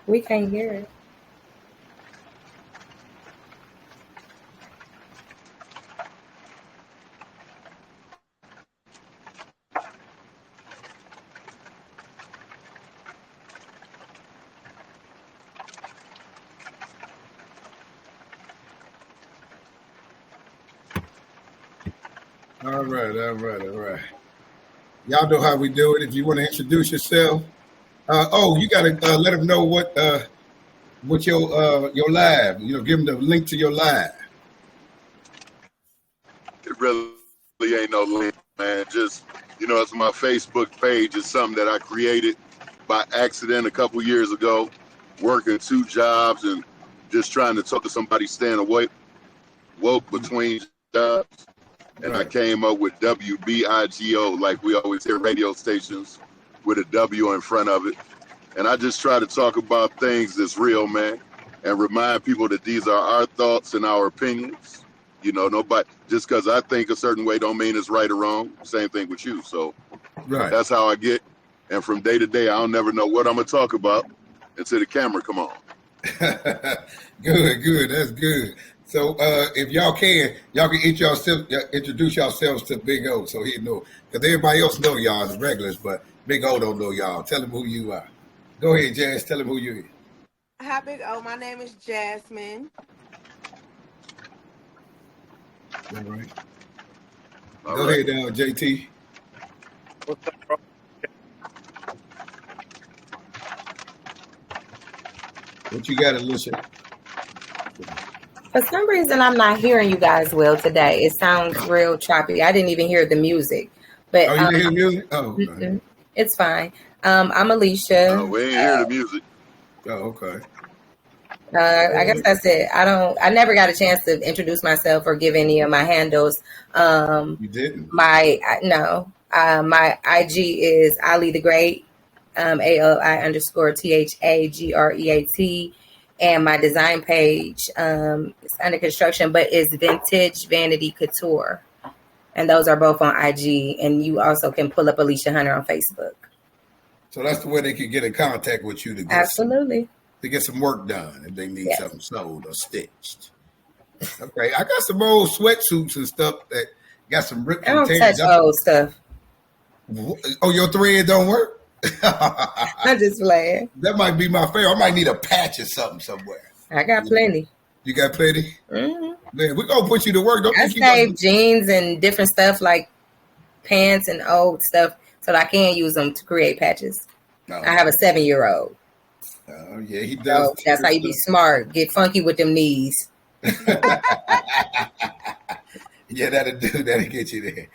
We can't hear it. All right. Y'all know how we do it. If you want to introduce yourself, you got to let them know what your live. You know, give them the link to your live. It really ain't no link, man. Just, it's my Facebook page. It's something that I created by accident a couple years ago, working 2 jobs and just trying to talk to somebody staying woke between jobs. And I came up with WBIGO, like we always hear radio stations with a W in front of it. And I just try to talk about things that's real, man, and remind people that these are our thoughts and our opinions. Nobody, just because I think a certain way don't mean it's right or wrong. Same thing with you. So That's how I get. And from day to day, I don't never know what I'm going to talk about until the camera come on. Good. That's good. So if y'all can introduce yourselves to Big O so he know. Because everybody else know y'all as regulars, but Big O don't know y'all. Tell him who you are. Go ahead, Jazz. Tell him who you are. Hi, Big O. My name is Jasmine. All right. Go ahead, JT. What's up, bro? What you got, Alicia? For some reason, I'm not hearing you guys well today. It sounds real choppy. I didn't even hear the music. But you didn't hear the music? Oh, okay. It's fine. I'm Alicia. No, we ain't hear the music. Oh, okay. I guess that's it. I never got a chance to introduce myself or give any of my handles. You didn't? My IG is Ali the Great, ALI_THAGREAT. And my design page is under construction, but it's Vintage Vanity Couture. And those are both on IG. And you also can pull up Alicia Hunter on Facebook. So that's the way they can get in contact with you to get some work done if they need something sold or stitched. Okay, I got some old sweatsuits and stuff that got some ripped. I don't touch old stuff. Oh, your thread don't work? I'm just playing. That might be my favorite. I might need a patch or something somewhere. I got plenty. You got plenty? Mm-hmm. Man, we're going to put you to work. I save jeans and different stuff like pants and old stuff so that I can use them to create patches. I have a 7-year-old. Oh, yeah, he does. So that's how you be smart. Get funky with them knees. Yeah, that'll get you there.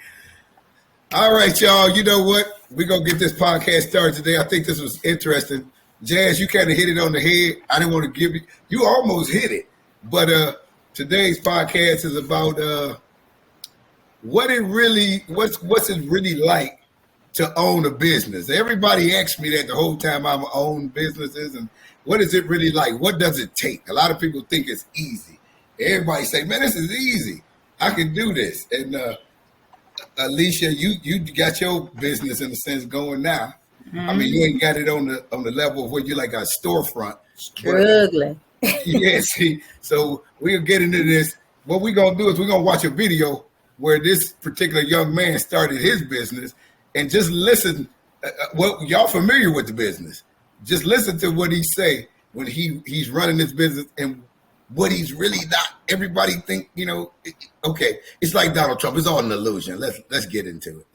All right, y'all. You know what? We're going to get this podcast started today. I think this was interesting. Jazz, you kind of hit it on the head. I didn't want to give you almost hit it. But today's podcast is about what's it really like to own a business. Everybody asks me that the whole time I'm own businesses, and what is it really like? What does it take? A lot of people think it's easy. Everybody say, man, this is easy. I can do this. And Alicia, you got your business in a sense going now. Mm-hmm. I mean, you ain't got it on the level of where you're like a storefront. Struggling. Yeah, see. So we'll get into this. What we're gonna do is we're gonna watch a video where this particular young man started his business, and just listen. What y'all familiar with the business? Just listen to what he say when he's running this business and what he's really not. Everybody think, okay, it's like Donald Trump. It's all an illusion. Let's get into it.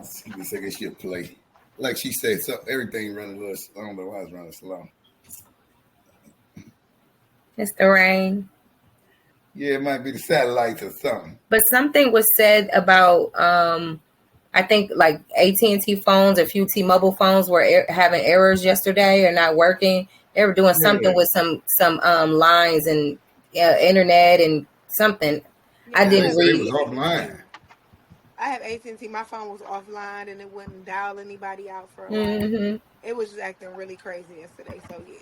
See the second shit play. Like she said, so everything running a little. I don't know why it's running slow. It's the rain. Yeah, it might be the satellites or something. But something was said about I think like AT&T phones, a few T-Mobile phones were having errors yesterday or not working. They were doing something with some lines and internet and something. I didn't read. It was offline. I have AT&T. My phone was offline and it wouldn't dial anybody out for a while. Mm-hmm. It was just acting really crazy yesterday. So yeah.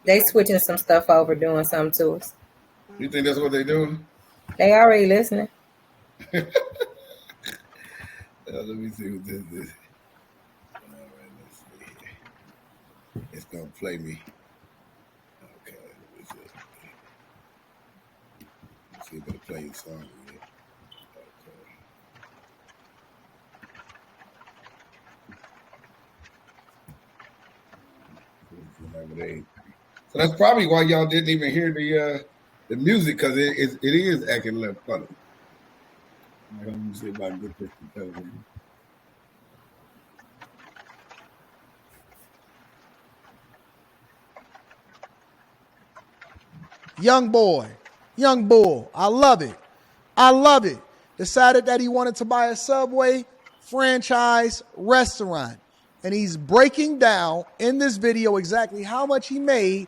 They switching some stuff over, doing something to us. You think that's what they're doing? They already listening. Let me see what this is. All right, let's see here. It's gonna play me. Okay, let's see if it'll play the song here. Okay. So that's probably why y'all didn't even hear the music, because it is acting a little funny. Let me see if I can get this to tell you. Young boy, young bull. I love it. I love it. Decided that he wanted to buy a Subway franchise restaurant. And he's breaking down in this video exactly how much he made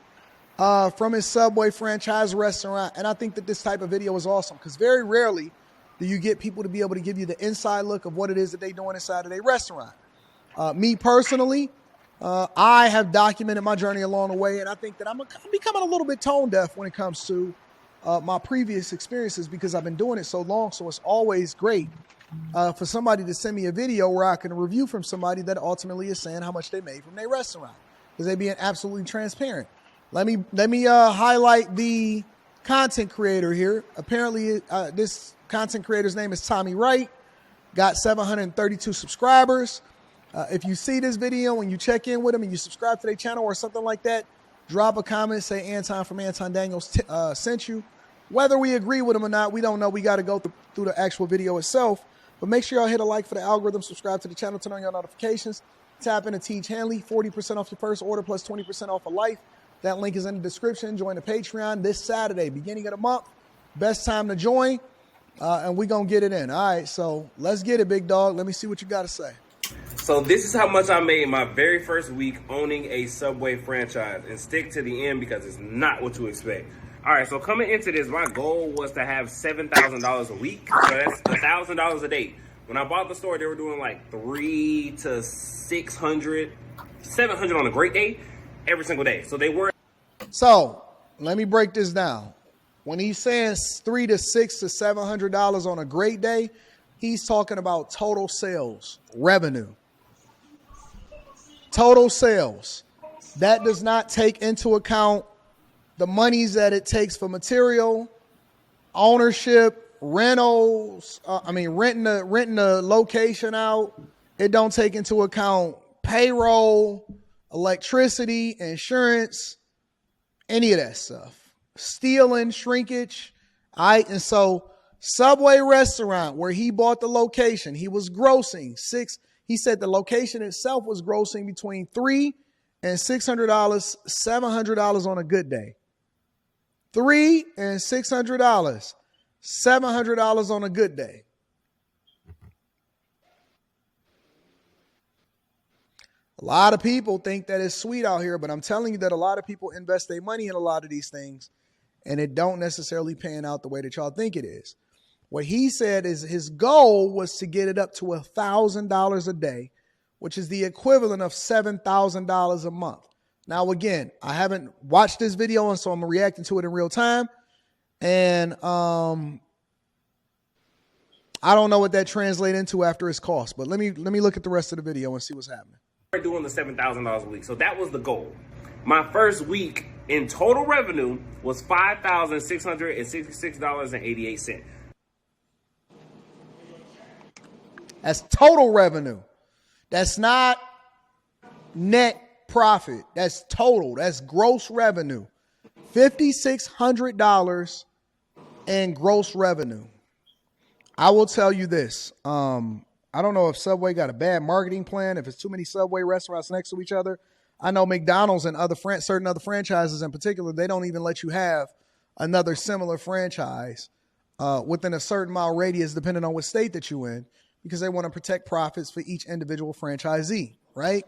from his Subway franchise restaurant. And I think that this type of video is awesome because very rarely do you get people to be able to give you the inside look of what it is that they're doing inside of their restaurant. Me personally, I have documented my journey along the way, and I think that I'm becoming a little bit tone deaf when it comes to my previous experiences because I've been doing it so long. So it's always great for somebody to send me a video where I can review from somebody that ultimately is saying how much they made from their restaurant because they're being absolutely transparent. Let me highlight the content creator here. Apparently, this content creator's name is Tommy Wright. Got 732 subscribers. If you see this video and you check in with them and you subscribe to their channel or something like that, drop a comment, say Anton from Anton Daniels sent you. Whether we agree with them or not, we don't know. We got to go through the actual video itself. But make sure y'all hit a like for the algorithm, subscribe to the channel, turn on your notifications, tap into Teach Hanley, 40% off your first order plus 20% off for life. That link is in the description. Join the Patreon this Saturday, beginning of the month. Best time to join, and we're going to get it in. All right, so let's get it, big dog. Let me see what you got to say. So this is how much I made my very first week owning a Subway franchise, and stick to the end because it's not what you expect. All right, so coming into this, my goal was to have $7,000 a week. So that's $1,000 a day. When I bought the store, they were doing like $300 to $600, $700 on a great day, every single day. So they were. So let me break this down. When he's saying $300 to $600 to $700 on a great day, he's talking about total sales revenue. Total sales. That does not take into account the monies that it takes for material, ownership, rentals. Renting the location out. It don't take into account payroll, electricity, insurance, any of that stuff. Stealing, shrinkage. All right, and so Subway restaurant where he bought the location, he was grossing he said the location itself was grossing between $300 and $600, $700 on a good day. $300 and $600, $700 on a good day. A lot of people think that it's sweet out here, but I'm telling you that a lot of people invest their money in a lot of these things, and it don't necessarily pan out the way that y'all think it is. What he said is his goal was to get it up to $1,000 a day, which is the equivalent of $7,000 a month. Now, again, I haven't watched this video, and so I'm reacting to it in real time. And I don't know what that translates into after its cost, but let me look at the rest of the video and see what's happening. We're doing the $7,000 a week. So that was the goal. My first week in total revenue was $5,666.88. That's total revenue. That's not net profit. That's total. That's gross revenue. $5,600 in gross revenue. I will tell you this. I don't know if Subway got a bad marketing plan, if it's too many Subway restaurants next to each other. I know McDonald's and certain other franchises in particular, they don't even let you have another similar franchise within a certain mile radius, depending on what state that you're in, because they want to protect profits for each individual franchisee, right?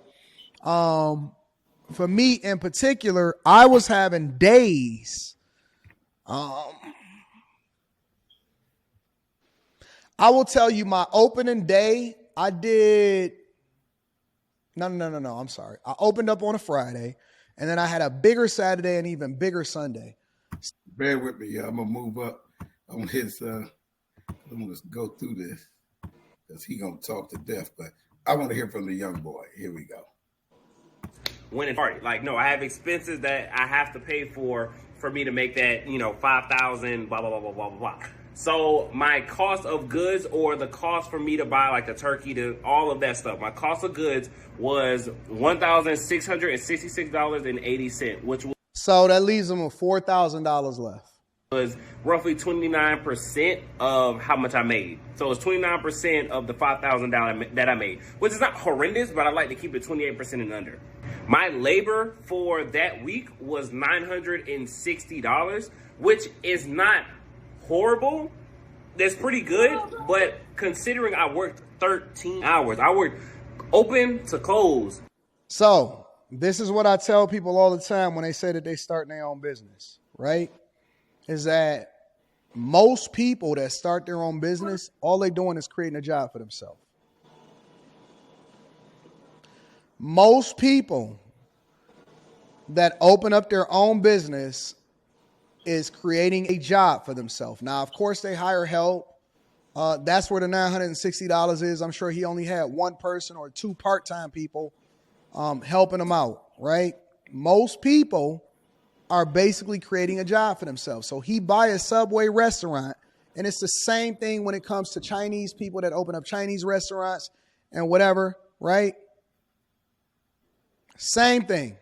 For me in particular, I was having days. I will tell you my opening day, I did. No. I'm sorry. I opened up on a Friday, and then I had a bigger Saturday and even bigger Sunday. Bear with me, y'all. I'm gonna move up on his. I'm gonna go through this because he gonna talk to death. But I want to hear from the young boy. Here we go. When it's party, like, no, I have expenses that I have to pay for me to make that, $5,000, blah, blah, blah, blah, blah, blah. So my cost of goods, or the cost for me to buy like the turkey, to all of that stuff, my cost of goods was $1,666.80, which So that leaves them with $4,000 left. was roughly 29% of how much I made. So it's 29% of the $5,000 that I made, which is not horrendous, but I like to keep it 28% and under. My labor for that week was $960, which is not horrible. That's pretty good, but considering I worked 13 hours, I worked open to close. So this is what I tell people all the time when they say that they start their own business, right? Is that most people that start their own business, all they're doing is creating a job for themselves. Most people that open up their own business is creating a job for themselves. Now, of course, they hire help. That's where the $960 is. I'm sure he only had one person or two part-time people helping him out, right? Most people are basically creating a job for themselves. So he buy a Subway restaurant, and it's the same thing when it comes to Chinese people that open up Chinese restaurants and whatever, right? Same thing.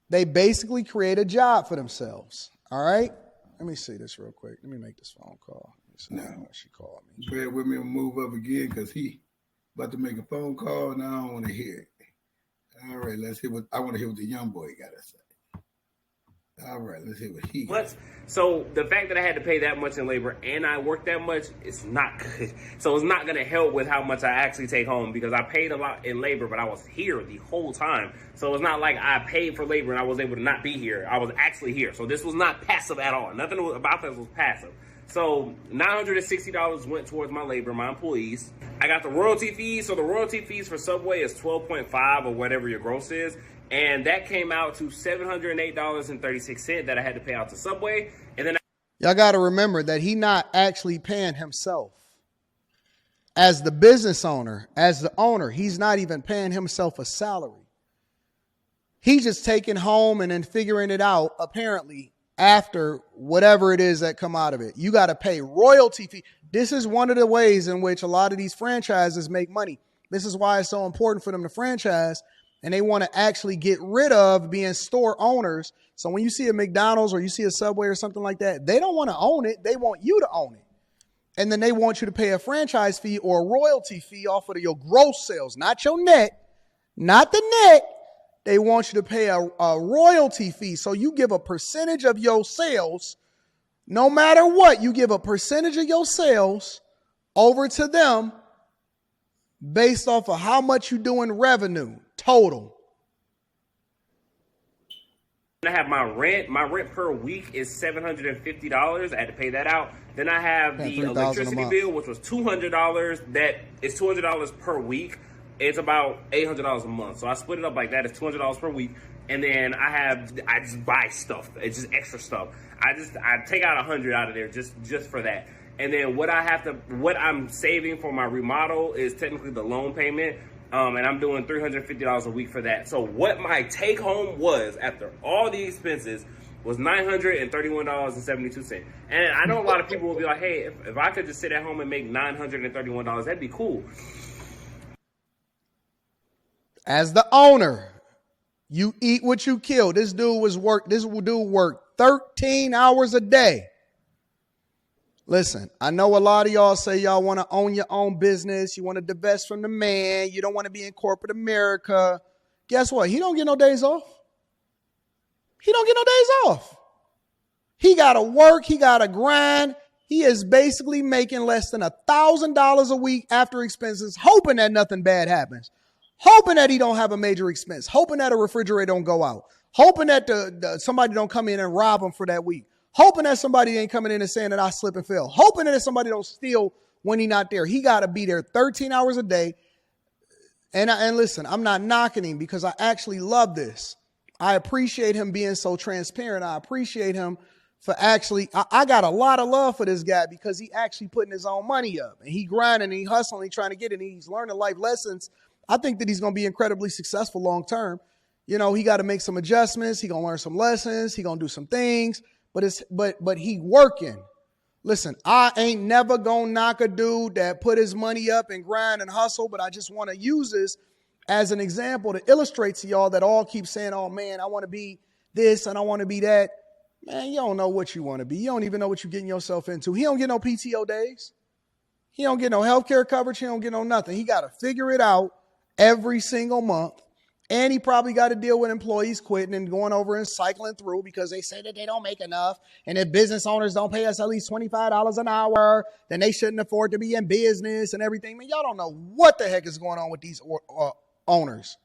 They basically create a job for themselves. All right? Let me see this real quick. Let me make this phone call. No. She called me. Bear with me and move up again because he about to make a phone call and I don't want to hear it. All right, let's hear what I want to hear what the young boy got to say. All right, let's hear what he got. So the fact that I had to pay that much in labor and I worked that much, it's not good. So it's not going to help with how much I actually take home, because I paid a lot in labor, but I was here the whole time. So it's not like I paid for labor and I was able to not be here. I was actually here. So this was not passive at all. Nothing about this was passive. So $960 went towards my labor, my employees. I got the royalty fees. So the royalty fees for Subway is 12.5 or whatever your gross is. And that came out to $708.36 that I had to pay out to Subway. And then y'all got to remember that he not actually paying himself. As the business owner, as the owner, he's not even paying himself a salary. He's just taking home and then figuring it out, apparently, after whatever it is that come out of it. You got to pay royalty fee. This is one of the ways in which a lot of these franchises make money. This is why it's so important for them to franchise. And they want to actually get rid of being store owners. So when you see a McDonald's or you see a Subway or something like that, they don't want to own it. They want you to own it. And then they want you to pay a franchise fee or a royalty fee off of your gross sales, not your net, not the net. They want you to pay a royalty fee. So you give a percentage of your sales, no matter what, you give a percentage of your sales over to them based off of how much you do in revenue total. I have my rent. My rent per week is $750. I had to pay that out. Then I have the electricity bill, which was $200. That is $200 per week. It's about $800 a month. So I split it up like that. It's $200 per week. And then I just buy stuff. It's just extra stuff. I take out $100 out of there just for that. And then what I'm saving for my remodel is technically the loan payment. And I'm doing $350 a week for that. So what my take home was after all the expenses was $931.72. And I know a lot of people will be like, hey, if I could just sit at home and make $931, that'd be cool. As the owner, you eat what you kill. This dude worked 13 hours a day. Listen, I know a lot of y'all say y'all want to own your own business. You want to divest from the man. You don't want to be in corporate America. Guess what? He don't get no days off. He don't get no days off. He got to work. He got to grind. He is basically making less than $1,000 a week after expenses, hoping that nothing bad happens, hoping that he don't have a major expense, hoping that a refrigerator don't go out, hoping that somebody don't come in and rob him for that week, hoping that somebody ain't coming in and saying that I slip and fail, hoping that somebody don't steal when he not there. He got to be there 13 hours a day. And listen, I'm not knocking him because I actually love this. I appreciate him being so transparent. I appreciate him for actually, I got a lot of love for this guy because he actually putting his own money up and he grinding and he hustling, he trying to get it. And he's learning life lessons. I think that he's going to be incredibly successful long term. You know, he got to make some adjustments. He going to learn some lessons. He going to do some things, but he working. Listen, I ain't never going to knock a dude that put his money up and grind and hustle, but I just want to use this as an example to illustrate to y'all that all keep saying, oh man, I want to be this and I want to be that. Man, you don't know what you want to be. You don't even know what you're getting yourself into. He don't get no PTO days. He don't get no healthcare coverage. He don't get no nothing. He got to figure it out every single month. And he probably got to deal with employees quitting and going over and cycling through because they say that they don't make enough. And if business owners don't pay us at least $25 an hour, then they shouldn't afford to be in business and everything. Man, y'all don't know what the heck is going on with these owners.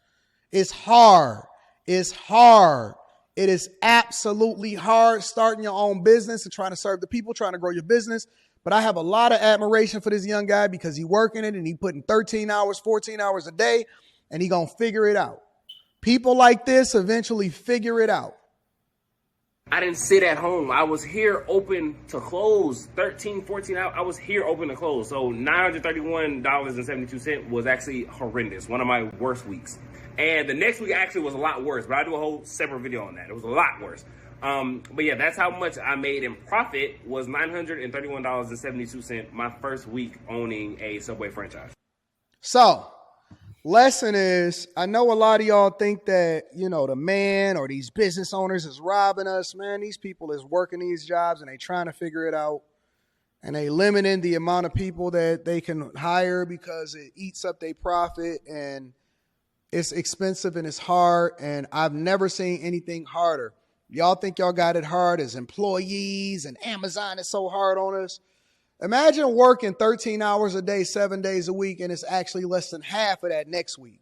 It's hard. It's hard. It is absolutely hard starting your own business and trying to serve the people, trying to grow your business. But I have a lot of admiration for this young guy because he working it and he putting 13 hours, 14 hours a day, and he going to figure it out. People like this eventually figure it out. I didn't sit at home. I was here open to close 13, 14 hours. I was here open to close. So $931.72 was actually horrendous. One of my worst weeks. And the next week actually was a lot worse, but I'll do a whole separate video on that. It was a lot worse. But yeah, that's how much I made in profit was $931.72 my first week owning a Subway franchise. So, lesson is, I know a lot of y'all think that, you know, the man or these business owners is robbing us. Man, these people is working these jobs and they trying to figure it out. And they limiting the amount of people that they can hire because it eats up their profit and it's expensive and it's hard. And I've never seen anything harder. Y'all think y'all got it hard as employees and Amazon is so hard on us. Imagine working 13 hours a day, 7 days a week, and it's actually less than half of that next week.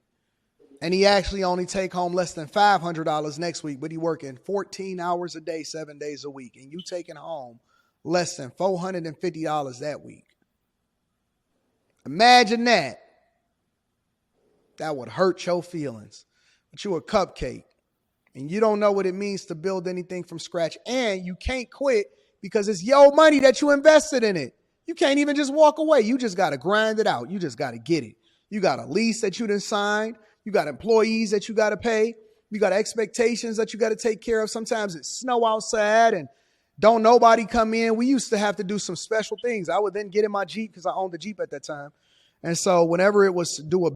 And he actually only take home less than $500 next week, but he working 14 hours a day, 7 days a week, and you taking home less than $450 that week. Imagine that. That would hurt your feelings. But you a cupcake, and you don't know what it means to build anything from scratch, and you can't quit because it's your money that you invested in it. You can't even just walk away. You just got to grind it out. You just got to get it. You got a lease that you done signed. You got employees that you got to pay. You got expectations that you got to take care of. Sometimes it's snow outside and don't nobody come in. We used to have to do some special things. I would then get in my Jeep because I owned the Jeep at that time. And so whenever it was to do a...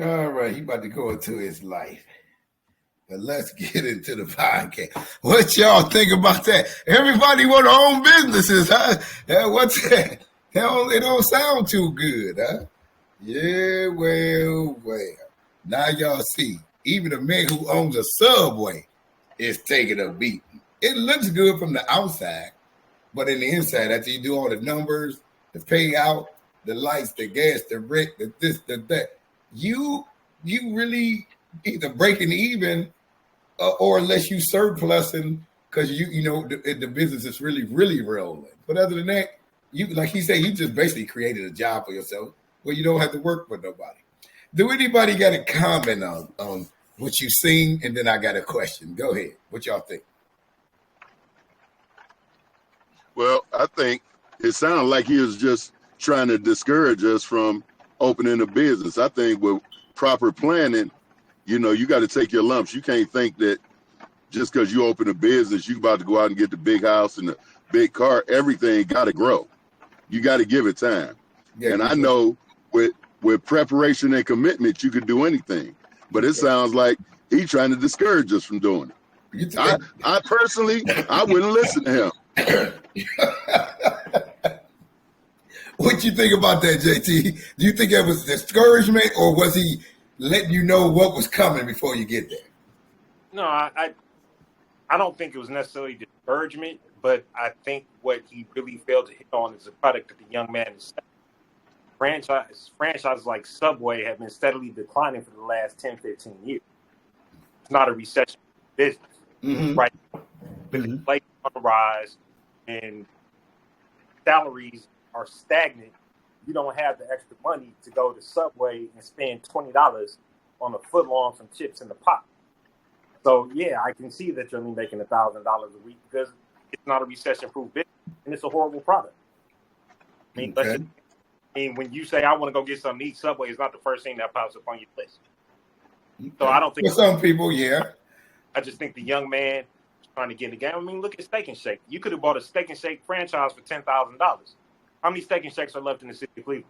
All right, he about to go into his life. But let's get into the podcast. What y'all think about that? Everybody want to own businesses, huh? What's that? It don't sound too good, huh? Yeah, well. Now y'all see, even a man who owns a Subway is taking a beating. It looks good from the outside, but in the inside, after you do all the numbers, the payout, the lights, the gas, the rent, the this, the that, you really either breaking even or unless you surplusing because you know the business is really rolling. But other than that, you like he said, you just basically created a job for yourself where you don't have to work for nobody. Do anybody got a comment on what you've seen? And then I got a question. Go ahead. What y'all think? Well, I think it sounded like he was just trying to discourage us from opening a business. I think with proper planning, you know, you got to take your lumps. You can't think that just because you open a business, you about to go out and get the big house and the big car. Everything got to grow. You got to give it time. Yeah, and I know with preparation and commitment, you could do anything. But it sounds like he's trying to discourage us from doing it. I personally, I wouldn't listen to him. What you think about that, JT? Do you think that was discouragement, or was he letting you know what was coming before you get there? No, I don't think it was necessarily discouragement, but I think what he really failed to hit on is the product that the young man is selling. Franchises like Subway have been steadily declining for the last 10, 15 years. It's not a recession business, right? Mm-hmm. Like on the rise and salaries are stagnant, you don't have the extra money to go to Subway and spend $20 on a foot long some chips in the pot. So yeah, I can see that you're only making $1,000 a week because it's not a recession-proof business and it's a horrible product. I mean, when you say I want to go get something to eat, Subway is not the first thing that pops up on your list. So I don't think for some people, yeah. I just think the young man is trying to get in the game. I mean, look at Steak and Shake. You could have bought a Steak and Shake franchise for $10,000. How many Steak and Shakes are left in the city of Cleveland?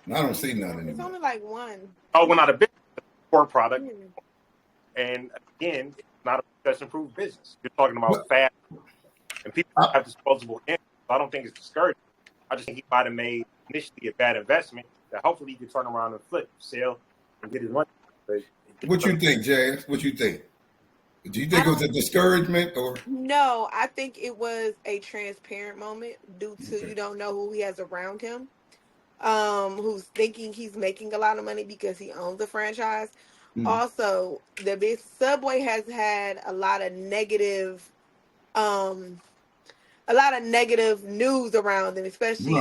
I don't see none It's anymore. only like one. Oh, we're not a business, it's a core product. And again, it's not a recession-proof business. You're talking about fast, and people have disposable income. So I don't think it's discouraging. I just think he might have made initially a bad investment that hopefully he could turn around and flip, sell, and get his money. What you think, Jazz? What you think? Do you think it was a discouragement or? No, I think it was a transparent moment due to you don't know who he has around him, who's thinking he's making a lot of money because he owns the franchise. Also, the big Subway has had a lot of negative news around them, especially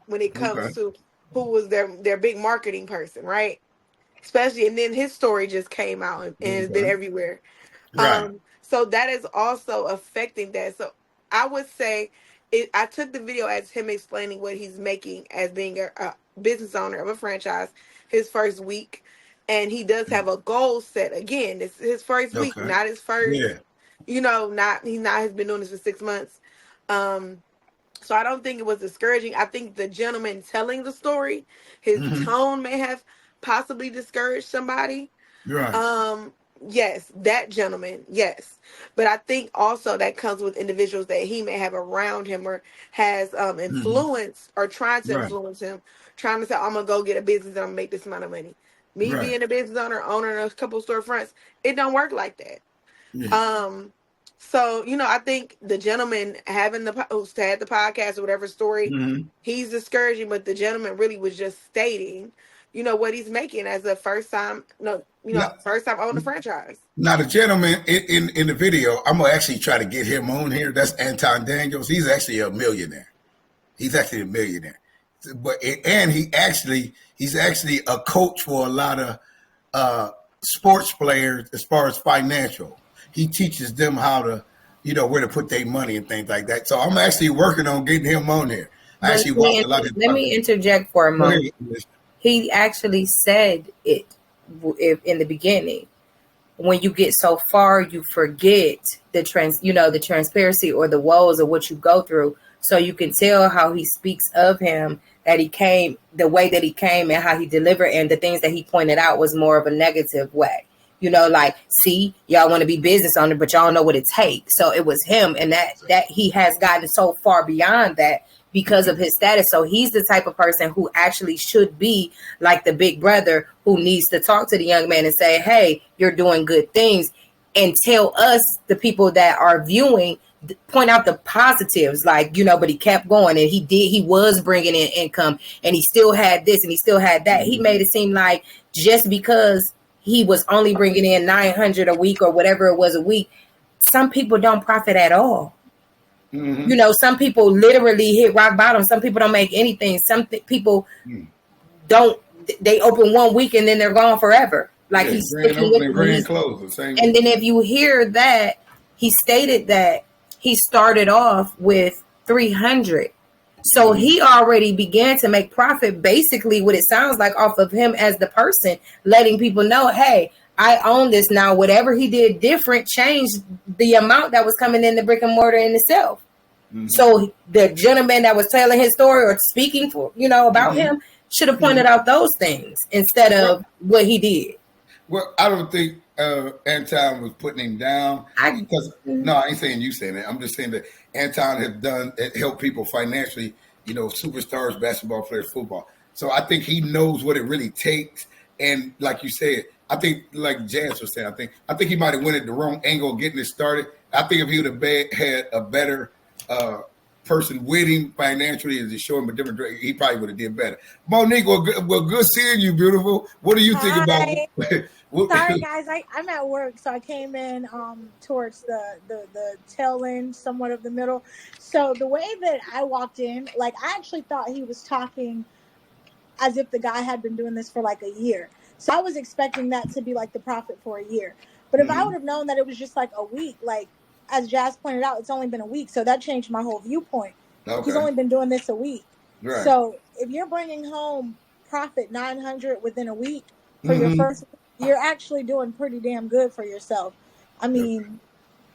when it comes to who was their big marketing person, right? Especially, and then his story just came out and it's been everywhere. So that is also affecting that. So I would say I took the video as him explaining what he's making as being a business owner of a franchise his first week. And he does have a goal set. Again, it's his first week, not his first, he's not been doing this for 6 months. So I don't think it was discouraging. I think the gentleman telling the story, his tone may have possibly discouraged somebody. Yes, that gentleman, yes. But I think also that comes with individuals that he may have around him or has influenced or trying to influence him, trying to say, I'm going to go get a business and I'm going to make this amount of money. Me being a business owner a couple of storefronts, it don't work like that. So, I think the gentleman who had the podcast or whatever story, he's discouraging, but the gentleman really was just stating, what he's making as a first time owner the franchise. Now, the gentleman in the video, I'm going to actually try to get him on here. That's Anton Daniels. He's actually a millionaire. He's actually a coach for a lot of sports players as far as financial. He teaches them how to, where to put their money and things like that. So I'm actually working on getting him on here. Let me interject for a moment. He actually said it in the beginning. When you get so far, you forget the transparency or the woes of what you go through. So you can tell how he speaks of him, that he came, the way that he came and how he delivered, and the things that he pointed out was more of a negative way. See, y'all want to be business owner, but y'all know what it takes. So it was him, and that he has gotten so far beyond that because of his status. So he's the type of person who actually should be like the big brother who needs to talk to the young man and say, hey, you're doing good things, and tell us, the people that are viewing, point out the positives, but he kept going, and he was bringing in income, and he still had this and he still had that. He made it seem like just because he was only bringing in $900 a week or whatever it was a week, some people don't profit at all. Some people literally hit rock bottom. Some people don't make anything. Some people don't. They open 1 week and then they're gone forever. He's sticking with it. And then if you hear that, he stated that he started off with 300. So he already began to make profit, basically what it sounds like, off of him as the person, letting people know, hey, I own this now. Whatever he did different changed the amount that was coming in the brick and mortar in itself. So the gentleman that was telling his story or speaking for, about him should have pointed out those things instead of what he did. Well, I don't think Anton was putting him down. No, I ain't saying you saying that. I'm just saying that Anton has helped people financially, superstars, basketball players, football. So I think he knows what it really takes. And like you said, I think, like Jazz was saying, I think he might have went at the wrong angle getting it started. I think if he would have had a better person with him financially and just show him a different direction, he probably would have did better. Monique, well, good seeing you, beautiful. What do you think about? Sorry, guys, I'm at work, so I came in towards the tail end, somewhat of the middle. So the way that I walked in, like, I actually thought he was talking as if the guy had been doing this for like a year. So I was expecting that to be like the profit for a year. But if I would have known that it was just like a week, like as Jazz pointed out, it's only been a week. So that changed my whole viewpoint. Okay. He's only been doing this a week. Right. So if you're bringing home profit 900 within a week for your first, you're actually doing pretty damn good for yourself. I mean,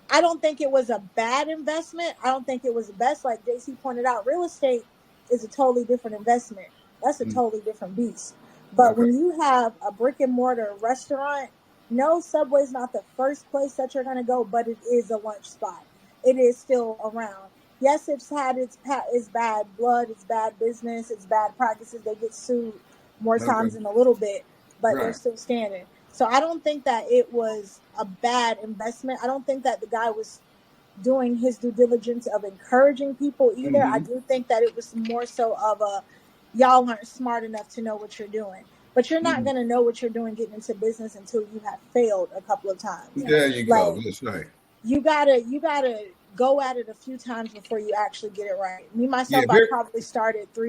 I don't think it was a bad investment. I don't think it was the best. Like JC pointed out, real estate is a totally different investment. That's a totally different beast. But when you have a brick and mortar restaurant, no, Subway's not the first place that you're going to go, but it is a lunch spot. It is still around. Yes, it's had its bad blood, it's bad business, it's bad practices. They get sued more times than a little bit, but they're still standing. So I don't think that it was a bad investment. I don't think that the guy was doing his due diligence of encouraging people either. I do think that it was more so of a, y'all aren't smart enough to know what you're doing. But you're not going to know what you're doing getting into business until you have failed a couple of times. There you go. That's right. You gotta go at it a few times before you actually get it right. Me, myself, I probably started No,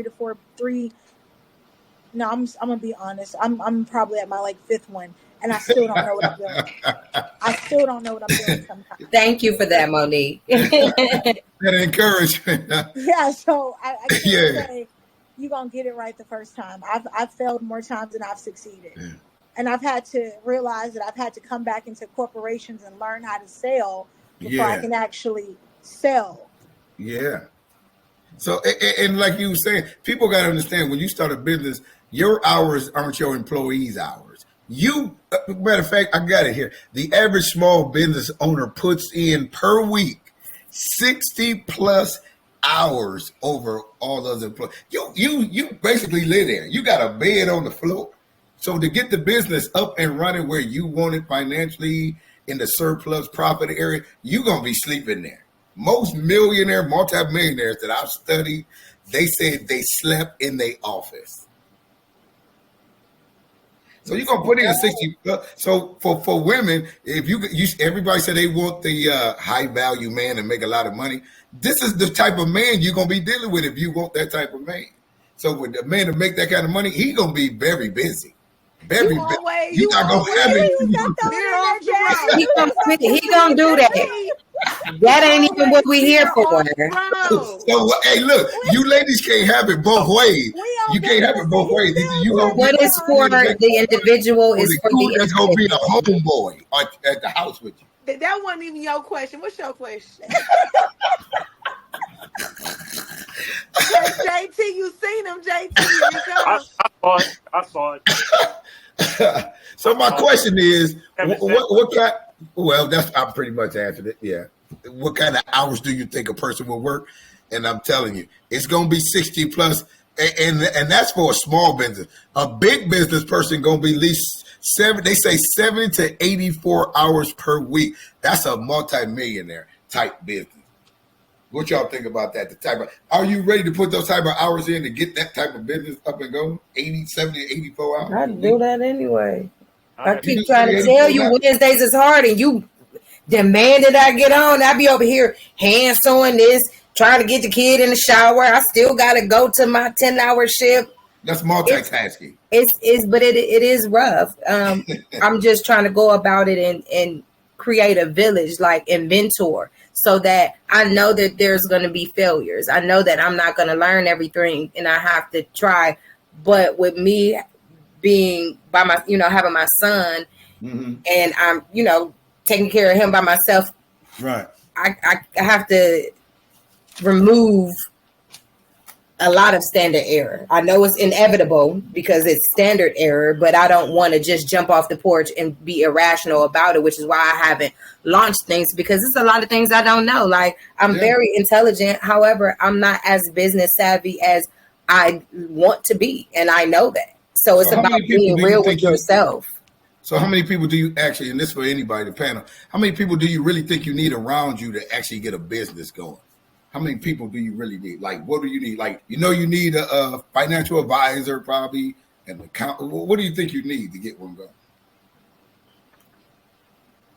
I'm going to be honest. I'm probably at my like fifth one. And I still don't know what I'm doing. I still don't know what I'm doing sometimes. Thank you for that, Monique. That encouragement. Yeah, so I can't say you're going to get it right the first time. I've failed more times than I've succeeded. Yeah. And I've had to realize that I've had to come back into corporations and learn how to sell before I can actually sell. Yeah. So, and like you were saying, people got to understand when you start a business, your hours aren't your employees' hours. Matter of fact, I got it here. The average small business owner puts in per week 60 plus hours over all other employees. You basically live there. You got a bed on the floor. So to get the business up and running where you want it financially in the surplus profit area, you're going to be sleeping there. Most multimillionaires that I've studied, they said they slept in their office. So you're gonna put in 60. So for women, if you everybody said they want the high value man and make a lot of money. This is the type of man you're gonna be dealing with if you want that type of man. So with the man to make that kind of money, he's gonna be very busy. Very busy. You're not gonna have it. He gonna do that. That ain't even what we here for. So hey, look, you ladies can't have it both ways. You can't have it both ways. What is for the individual is for the that's gonna be the homeboy at the house with you. That wasn't even your question. What's your question? JT, you seen him, JT. I saw it. So my question is, what kind? Well, I pretty much answered it. Yeah. What kind of hours do you think a person will work? And I'm telling you, it's going to be 60 plus. And that's for a small business. A big business person going to be at least 70 to 84 hours per week. That's a multi-millionaire type business. What y'all think about that? Are you ready to put those type of hours in to get that type of business up and going? 70 to 84 hours? I do that anyway. I keep trying to tell you Wednesdays is hard and you demand that I get on. I be over here hand sewing this, trying to get the kid in the shower. I still got to go to my 10-hour shift. That's multitasking. But it is rough. I'm just trying to go about it and create a village, like, and mentor, so that I know that there's going to be failures. I know that I'm not going to learn everything and I have to try. But with me being by my, having my son and I'm, taking care of him by myself. Right. I have to remove a lot of standard error. I know it's inevitable because it's standard error, but I don't want to just jump off the porch and be irrational about it, which is why I haven't launched things, because it's a lot of things I don't know. Like, I'm very intelligent. However, I'm not as business savvy as I want to be. And I know that. So it's about being real with yourself. So how many people do you actually, and this for anybody, the panel, how many people do you really think you need around you to actually get a business going? how many people do you really need? Like, what do you need? Like, you need a financial advisor, probably, an account. What do you think you need to get one going?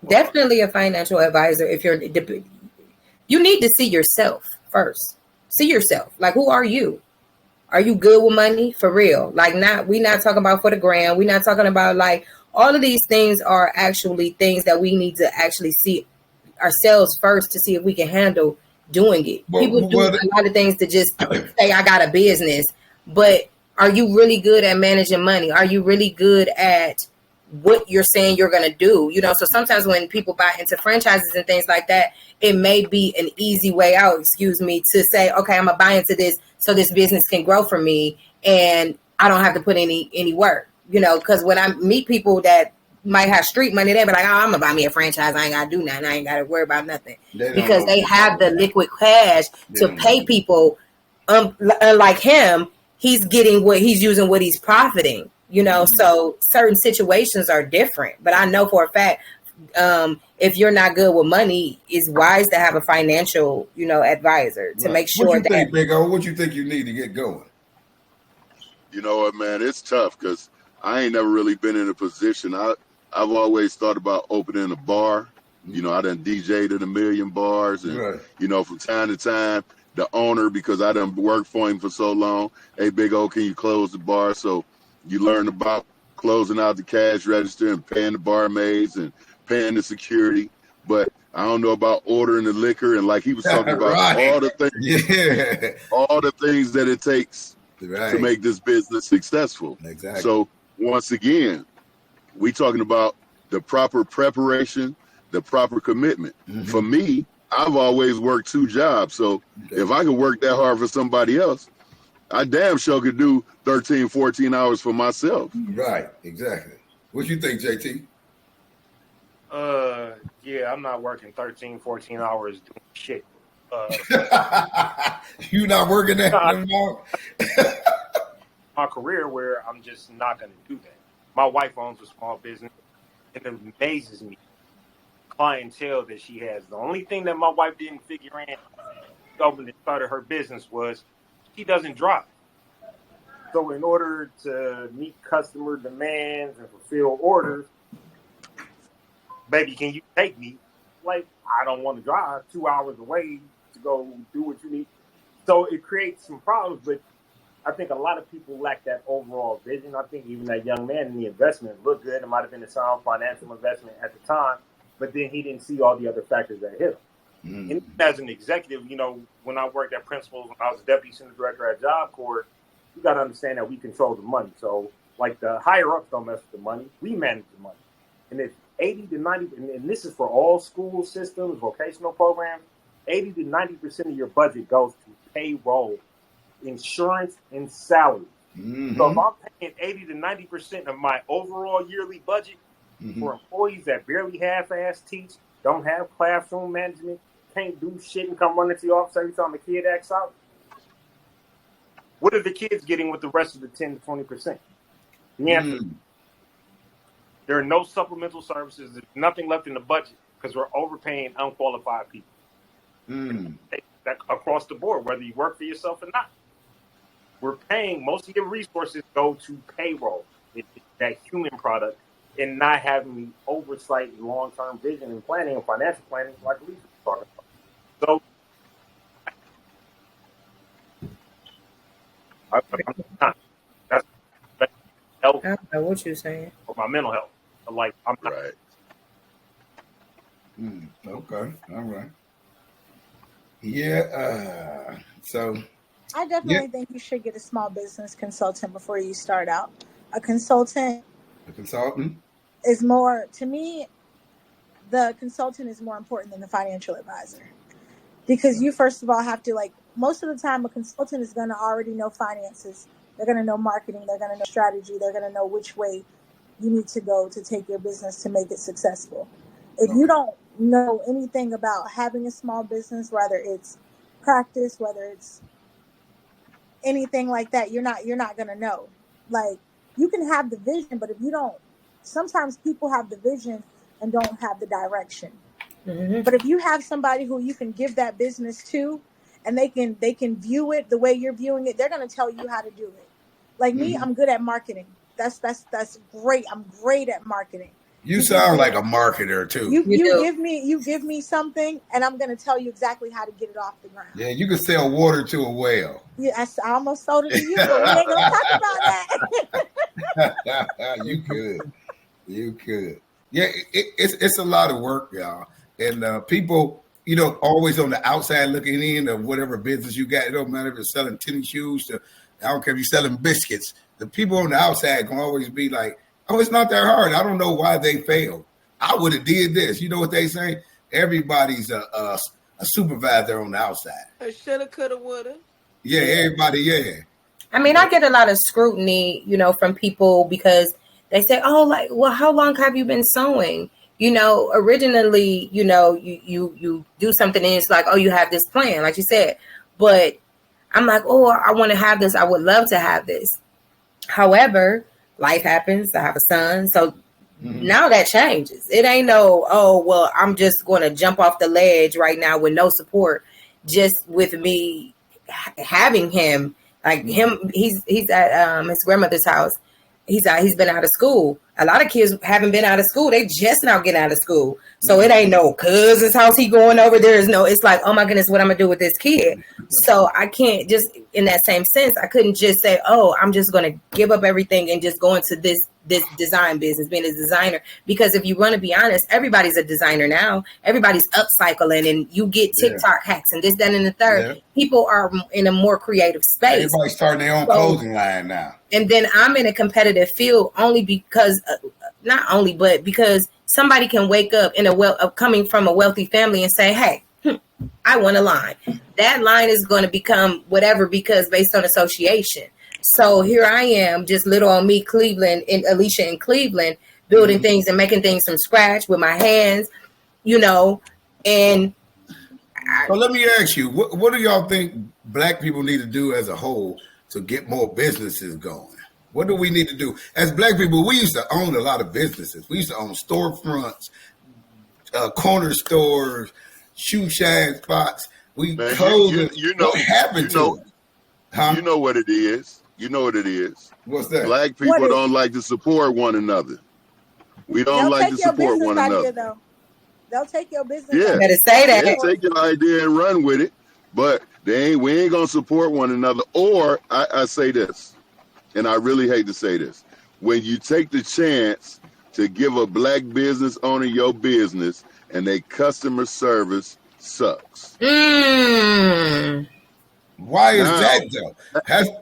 Definitely a financial advisor. If you need to see yourself first. See yourself. Like, who are you? Are you good with money for real? Like, we not talking about for the gram. We're not talking about like all of these things are actually things that we need to actually see ourselves first to see if we can handle doing it. People do a lot of things to just say I got a business, but are you really good at managing money? Are you really good at what you're saying you're going to do? So sometimes when people buy into franchises and things like that, it may be an easy way out, to say, okay, I'm going to buy into this so this business can grow for me and I don't have to put any work, because when I meet people that might have street money, they be like, oh, I'm going to buy me a franchise. I ain't got to do nothing. I ain't got to worry about nothing because they have the liquid cash to pay people. Unlike him, he's getting he's using what he's profiting. So certain situations are different, but I know for a fact, if you're not good with money, it's wise to have a financial, advisor to make sure what you think, Big O? What you think you need to get going? You know what, man? It's tough because I ain't never really been in a position. I've always thought about opening a bar. I done DJ'd in a million bars, and from time to time, the owner, because I done worked for him for so long, hey, Big O, can you close the bar? So you learn about closing out the cash register and paying the barmaids and paying the security. But I don't know about ordering the liquor, and like he was talking about all the things that it takes to make this business successful. Exactly. So once again, we talking about the proper preparation, the proper commitment. Mm-hmm. For me, I've always worked 2 jobs. So if I could work that hard for somebody else, I damn sure could do 13, 14 hours for myself. Right, exactly. What you think, JT? Yeah, I'm not working 13, 14 hours doing shit. You not working that long? My career where I'm just not going to do that. My wife owns a small business, and it amazes me clientele that she has. The only thing that my wife didn't figure in when she started her business was she doesn't drive. So in order to meet customer demands and fulfill orders, baby, can you take me? Like, I don't want to drive 2 hours away to go do what you need. So it creates some problems, but I think a lot of people lack that overall vision. I think even that young man in the investment looked good. It might have been a sound financial investment at the time, but then he didn't see all the other factors that hit him. Mm. And as an executive, when I worked at Principals, when I was a deputy center director at Job Corps, you got to understand that we control the money. So, like, the higher ups don't mess with the money. We manage the money. And if 80 to 90, and this is for all school systems, vocational programs, 80 to 90% of your budget goes to payroll, insurance, and salary. Mm-hmm. So if I'm paying 80 to 90% of my overall yearly budget for employees that barely half-ass teach, don't have classroom management, can't do shit and come running to the office every time a kid acts out, what are the kids getting with the rest of the 10 to 20%? The answer is there are no supplemental services. There's nothing left in the budget because we're overpaying unqualified people. That across the board, whether you work for yourself or not. We're paying, most of your resources go to payroll, that human product, and not having oversight and long-term vision and planning and financial planning like Lisa was talking about. So, that's health. I don't know what you're saying. For my mental health. Like, I'm not. Right. Okay. All right. Yeah. So I definitely think you should get a small business consultant before you start out. A consultant is more, to me, the consultant is more important than the financial advisor. Because you, first of all, have to, like, most of the time, a consultant is going to already know finances. They're going to know marketing. They're going to know strategy. They're going to know which way you need to go to take your business to make it successful. If you don't know anything about having a small business, whether it's practice, whether it's anything like that, you're not going to know. Like, you can have the vision, but if you don't, sometimes people have the vision and don't have the direction. Mm-hmm. But if you have somebody who you can give that business to and they can view it the way you're viewing it. They're going to tell you how to do it. Like me, I'm good at marketing. That's great. I'm great at marketing. You sound like a marketer too. You give me something, and I'm going to tell you exactly how to get it off the ground. Yeah, you can sell water to a whale. Yeah, I almost sold it to you, but we ain't going to talk about that. You could. Yeah, it's a lot of work, y'all. And people, always on the outside looking in of whatever business you got. It don't matter if you're selling tennis shoes I don't care if you're selling biscuits. The people on the outside can always be like, oh, it's not that hard. I don't know why they failed. I would have did this. You know what they say? Everybody's a supervisor on the outside. Shoulda, coulda, woulda. Yeah, everybody, yeah. I mean, I get a lot of scrutiny, from people because they say, oh, like, well, how long have you been sewing? Originally, you do something and it's like, oh, you have this plan, like you said. But I'm like, oh, I want to have this. I would love to have this. However, life happens. I have a son. So now that changes. It ain't no, oh, well, I'm just going to jump off the ledge right now with no support. Just with me having him, like him, he's at his grandmother's house. He's been out of school. A lot of kids haven't been out of school. They just now getting out of school. So it ain't no cousin's house he going over. It's like, oh my goodness, what I'm gonna do with this kid? So I can't just, in that same sense, I couldn't just say, oh, I'm just gonna give up everything and just go into this design business, being a designer. Because if you want to be honest, everybody's a designer now. Everybody's upcycling, and you get TikTok hacks and this, that, and the third. Yeah. People are in a more creative space. Everybody's starting their own clothing line now. And then I'm in a competitive field only because, but because somebody can wake up coming from a wealthy family and say, hey, I want a line. That line is going to become whatever because based on association. So here I am, just little on me, Cleveland, and Alicia in Cleveland, building things and making things from scratch with my hands, and. So let me ask you, what do y'all think Black people need to do as a whole to get more businesses going? What do we need to do? As Black people, we used to own a lot of businesses. We used to own storefronts, corner stores, shoe shine spots. We closed it. What happened to it? Huh? You know what it is. You know what it is. What's that? Black people don't like to support one another. We don't like to support one another. They'll take your business. Yeah, better say that. They'll take your idea and run with it, but we ain't gonna support one another. Or I say this, and I really hate to say this: when you take the chance to give a Black business owner your business and their customer service sucks. Why is that though?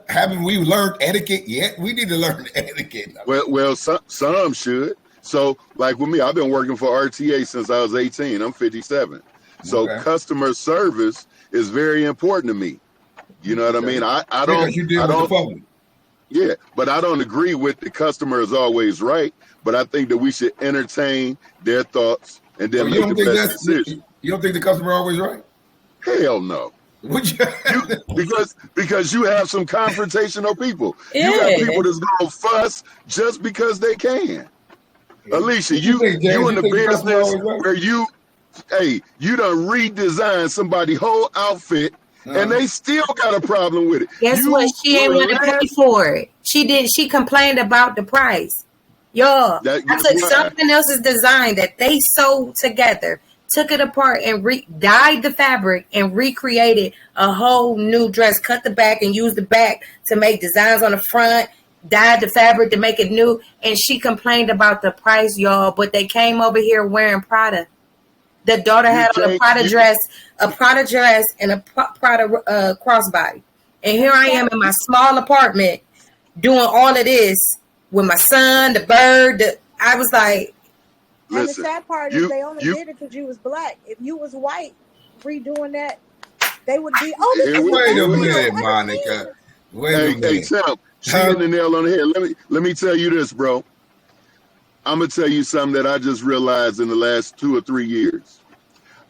Haven't we learned etiquette yet? We need to learn etiquette. Well, some should. So, like with me, I've been working for RTA since I was 18. I'm 57. So, customer service is very important to me. You know what I mean? I don't. You deal with the public. Yeah, but I don't agree with the customer is always right. But I think that we should entertain their thoughts and then make the best decision. You don't think the customer always right? Hell no. Because you have some confrontational people. Yeah. You got people that's gonna fuss just because they can. Alicia, you in the business where you done redesigned somebody's whole outfit and they still got a problem with it. Guess what? She ain't want to pay for it. She complained about the price. Y'all, I took something else's design that they sewed together, took it apart and dyed the fabric and recreated a whole new dress, cut the back and used the back to make designs on the front, dyed the fabric to make it new. And she complained about the price, y'all, but they came over here wearing Prada. The daughter had on a Prada dress and a Prada crossbody. And here I am in my small apartment doing all of this with my son, the bird. I was like, and the sad part is they only did it because you was Black. If you was white, redoing that, they would be. Oh, this wait a minute, Monica. Wait a minute. Hey, Tim, she hit the nail on the head. Let me tell you this, bro. I'm gonna tell you something that I just realized in the last 2 or 3 years.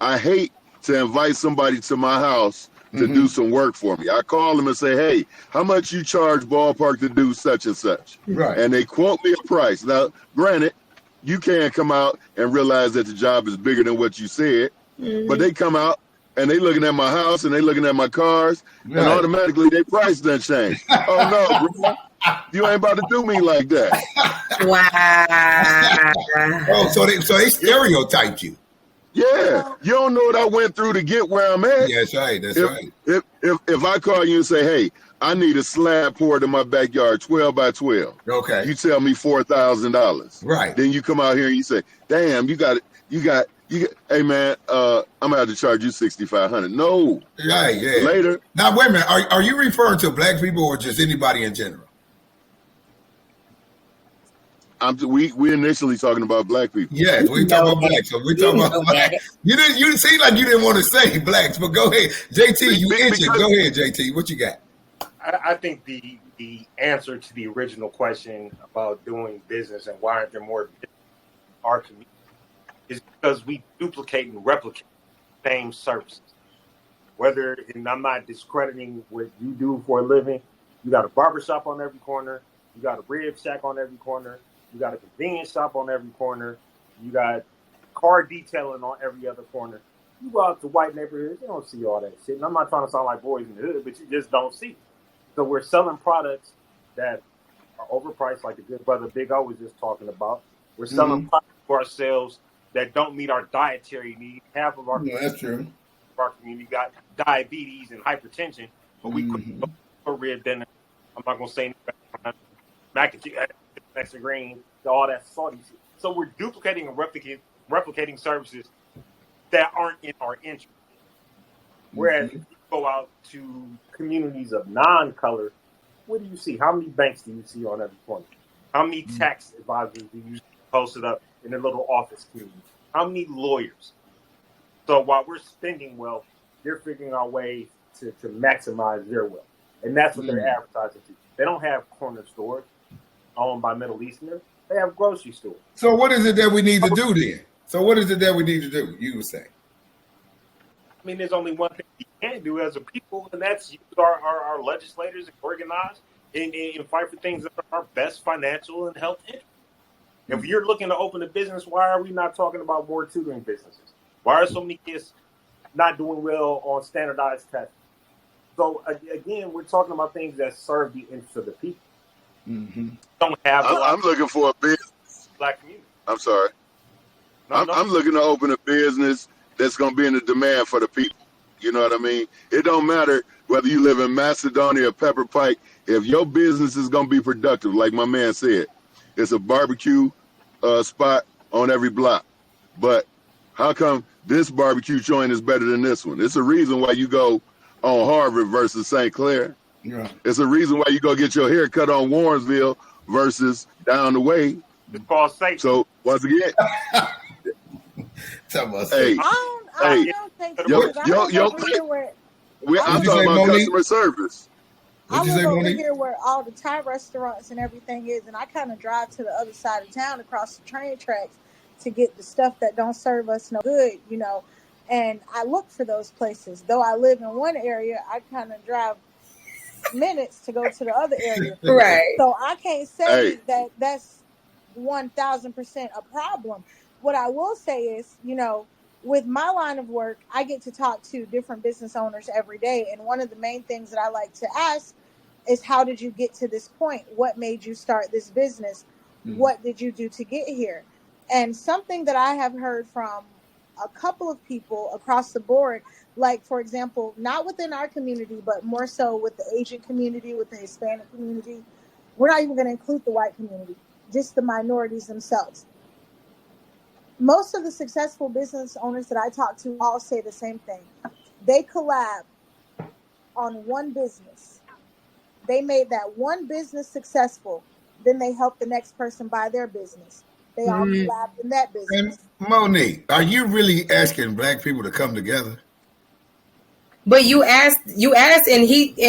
I hate to invite somebody to my house to do some work for me. I call them and say, "Hey, how much you charge ballpark to do such and such?" Right. And they quote me a price. Now, granted, you can't come out and realize that the job is bigger than what you said, but they come out and they looking at my house and they looking at my cars, and automatically their price done changed. Oh no, bro, you ain't about to do me like that. Wow. Oh, so they stereotyped you. Yeah, you don't know what I went through to get where I'm at. Yeah, that's right. That's right. If I call you and say, hey, I need a slab poured in my backyard, 12 by 12. Okay. You tell me $4,000. Right. Then you come out here and you say, damn, you got it. Hey man, I'm gonna have to charge you $6,500. No. Right. Yeah. Later. Now wait a minute. Are you referring to black people or just anybody in general? We initially talking about black people. Yes, we talking about blacks. So we talking about black. You didn't seem like you didn't want to say blacks, but go ahead, JT. You itching? Go ahead, JT. What you got? I think the answer to the original question about doing business and why aren't there more business in our community is because we duplicate and replicate the same services. And I'm not discrediting what you do for a living. You got a barbershop on every corner. You got a rib shack on every corner. You got a convenience shop on every corner. You got car detailing on every other corner. You go out to white neighborhoods, you don't see all that shit. And I'm not trying to sound like boys in the hood, but you just don't see it. So we're selling products that are overpriced, like the good brother Big O was just talking about. We're selling products for ourselves that don't meet our dietary needs. Half of our community got diabetes and hypertension, but we couldn't go for red dinner. I'm not going to say mac and cheese, extra green, all that salty shit. So we're duplicating and replicating services that aren't in our interest. Whereas if you go out to communities of non-color, what do you see? How many banks do you see on every corner? How many tax advisors do you see posted up in their little office community? How many lawyers? So while we're spending wealth, they're figuring out ways to maximize their wealth. And that's what they're advertising to. They don't have corner stores owned by Middle Easterners. They have grocery stores. So what is it that we need to do then? You would say. I mean, there's only one thing we can do as a people, and that's use our legislators and organize and fight for things that are our best financial and health interest. If you're looking to open a business, why are we not talking about more tutoring businesses? Why are so many kids not doing well on standardized tests? So again, we're talking about things that serve the interests of the people. Don't have. I'm looking for a business. Black community. I'm sorry. I'm looking to open a business that's going to be in the demand for the people. You know what I mean? It don't matter whether you live in Macedonia or Pepper Pike. If your business is going to be productive, like my man said, it's a barbecue spot on every block. But how come this barbecue joint is better than this one? It's a reason why you go on Harvard versus St. Clair. Yeah. It's a reason why you go get your hair cut on Warrensville versus down the way. It's called safety. So once again, tell us. Hey, I'm talking about customer service. I live over here where all the Thai restaurants and everything is, and I kind of drive to the other side of town across the train tracks to get the stuff that don't serve us no good, you know. And I look for those places. Though I live in one area, I kind of drive minutes to go to the other area. Right. So I can't say that that's 1,000% a problem. What I will say is, you know, with my line of work, I get to talk to different business owners every day. And one of the main things that I like to ask is, how did you get to this point? What made you start this business? What did you do to get here? And something that I have heard from a couple of people across the board, like, for example, not within our community, but more so with the Asian community, with the Hispanic community. We're not even going to include the white community, just the minorities themselves. Most of the successful business owners that I talk to all say the same thing. They collab on one business. They made that one business successful. Then they help the next person buy their business. They all collabed in that business. And Monique, are you really asking black people to come together? But you asked, and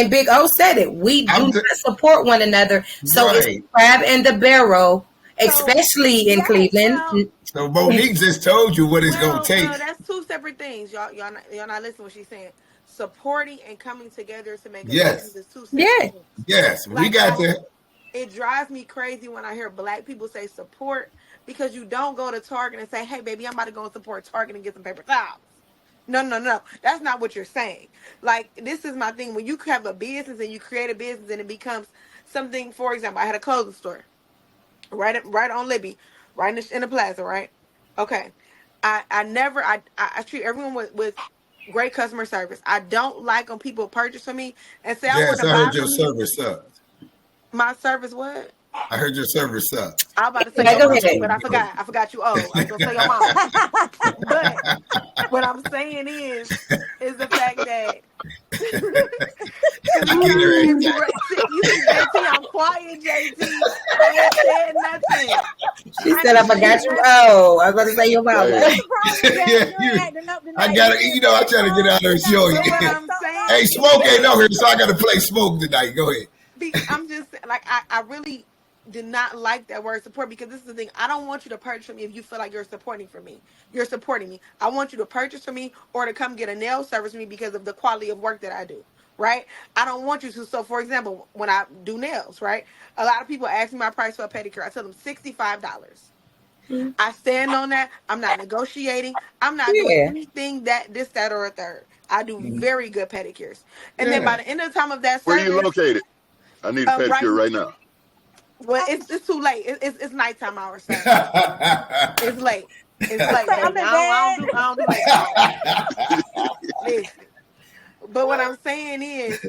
Big O said it. We do not support one another. So it's crab in the barrel, especially in Cleveland. So Monique just told you what it's going to take. No, that's two separate things. Y'all not listening to what she's saying. Supporting and coming together to make a business is two separate things. Yes, we got that. It drives me crazy when I hear black people say support, because you don't go to Target and say, hey, baby, I'm about to go and support Target and get some paper towels. No. That's not what you're saying. Like, this is my thing. When you have a business and you create a business and it becomes something, for example, I had a clothing store right on Libby, right in the plaza, right? Okay. I treat everyone with great customer service. I don't like when people purchase from me and say, I want Jazz, to I buy heard your from you. service sucked. My service, what? I heard your service sucked. I was about to say Yeah, your go mama, ahead. but I forgot. I forgot you old. I was gonna say your mama. But what I'm saying is the fact that because I you get her see, every you see, JT, I'm quiet, JT. I ain't said nothing. She said, I forgot you. Oh, I was about to say your mama. What's the problem, Jazz? Yeah, You ain't acting up tonight. I gotta, I try to get out there and show you. But what I'm saying, Hey, Smoke ain't on here, so I gotta play Smoke tonight. Go ahead. I'm just like I really did not like that word support, because this is the thing. I don't want you to purchase from me if you feel like you're supporting for me. You're supporting me. I want you to purchase from me or to come get a nail service from me because of the quality of work that I do. Right? I don't want you to. So, for example, when I do nails, right? A lot of people ask me my price for a pedicure. I tell them $65. I stand on that. I'm not negotiating. I'm not doing anything that, or a third. I do very good pedicures. And then by the end of the time of that Where service, you located? I need a pedicure right now. Well, it's too late. It's nighttime hours, sir. It's late. It's late. I'm in I don't do late hours. Listen. But what I'm saying is,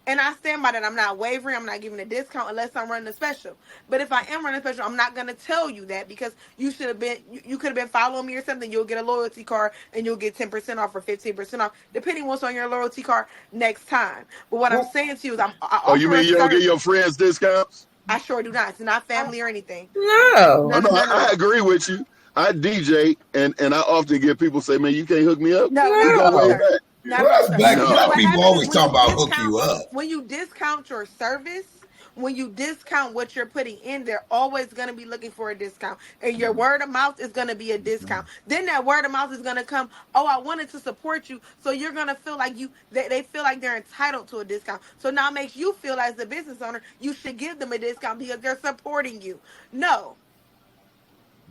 and I stand by that, I'm not wavering. I'm not giving a discount unless I'm running a special. But if I am running a special, I'm not going to tell you that, because you should have been, you could have been following me or something. You'll get a loyalty card and you'll get 10% off or 15% off, depending what's on your loyalty card next time. But what I'm saying to you is, oh, you mean you don't get your friends discounts? I sure do not. It's not family or anything. No. I agree with you. I DJ and I often get people say, man, you can't hook me up. No. Black people always talk about hook you up. When you discount your service, when you discount what you're putting in, they're always going to be looking for a discount. And your word of mouth is going to be a discount. Then that word of mouth is going to come, oh, I wanted to support you. So you're going to feel like they feel like they're entitled to a discount. So now it makes you feel, as the business owner, you should give them a discount because they're supporting you. No.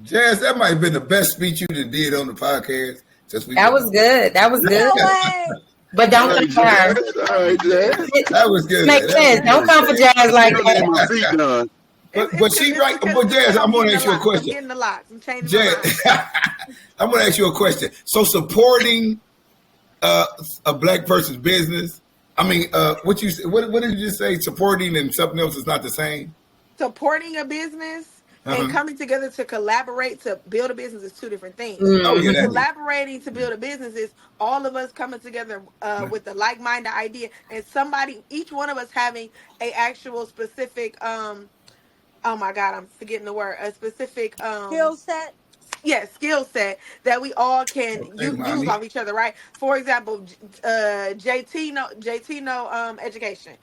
Jazz, that might have been the best speech you did on the podcast. That was good. That was good. But don't come for her. That was good. Makes sense. Don't come for Jazz like that. But she right. But Jazz, I'm going to ask you a question. I'm getting the locks. I'm changing Jazz, I'm going to ask you a question. So supporting a black person's business, I mean, what did you just say? Supporting and something else is not the same? Supporting a business and coming together to collaborate to build a business is two different things. Collaborating to build a business is all of us coming together with a like-minded idea, and each one of us having a actual specific, oh my God, I'm forgetting the word, a specific skill set. Yeah, skill set that we all can use off each other, right? For example, JT know education.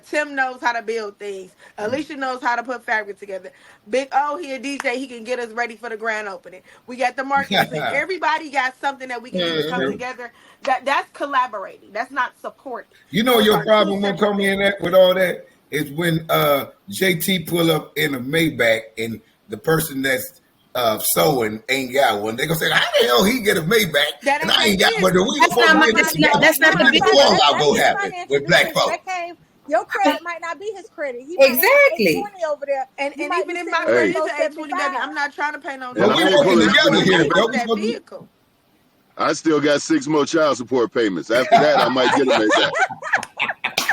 Tim knows how to build things. Alicia knows how to put fabric together. Big O, he a DJ, he can get us ready for the grand opening. We got the marketing. Everybody got something that we can do to come together. That's collaborating. That's not supporting. You know your problem will come in with all that is when JT pull up in a Maybach and the person that's sewing ain't got one. They gonna say, how the hell he get a Maybach and I ain't got one? That's not the go happen with black folks. Your credit might not be his credit. He exactly. Might have over there. And even if my credit is an 820, baby, I'm not trying to pay no. But we working together here. Vehicle. I still got 6 more child support payments. After that, I might get a Maybach.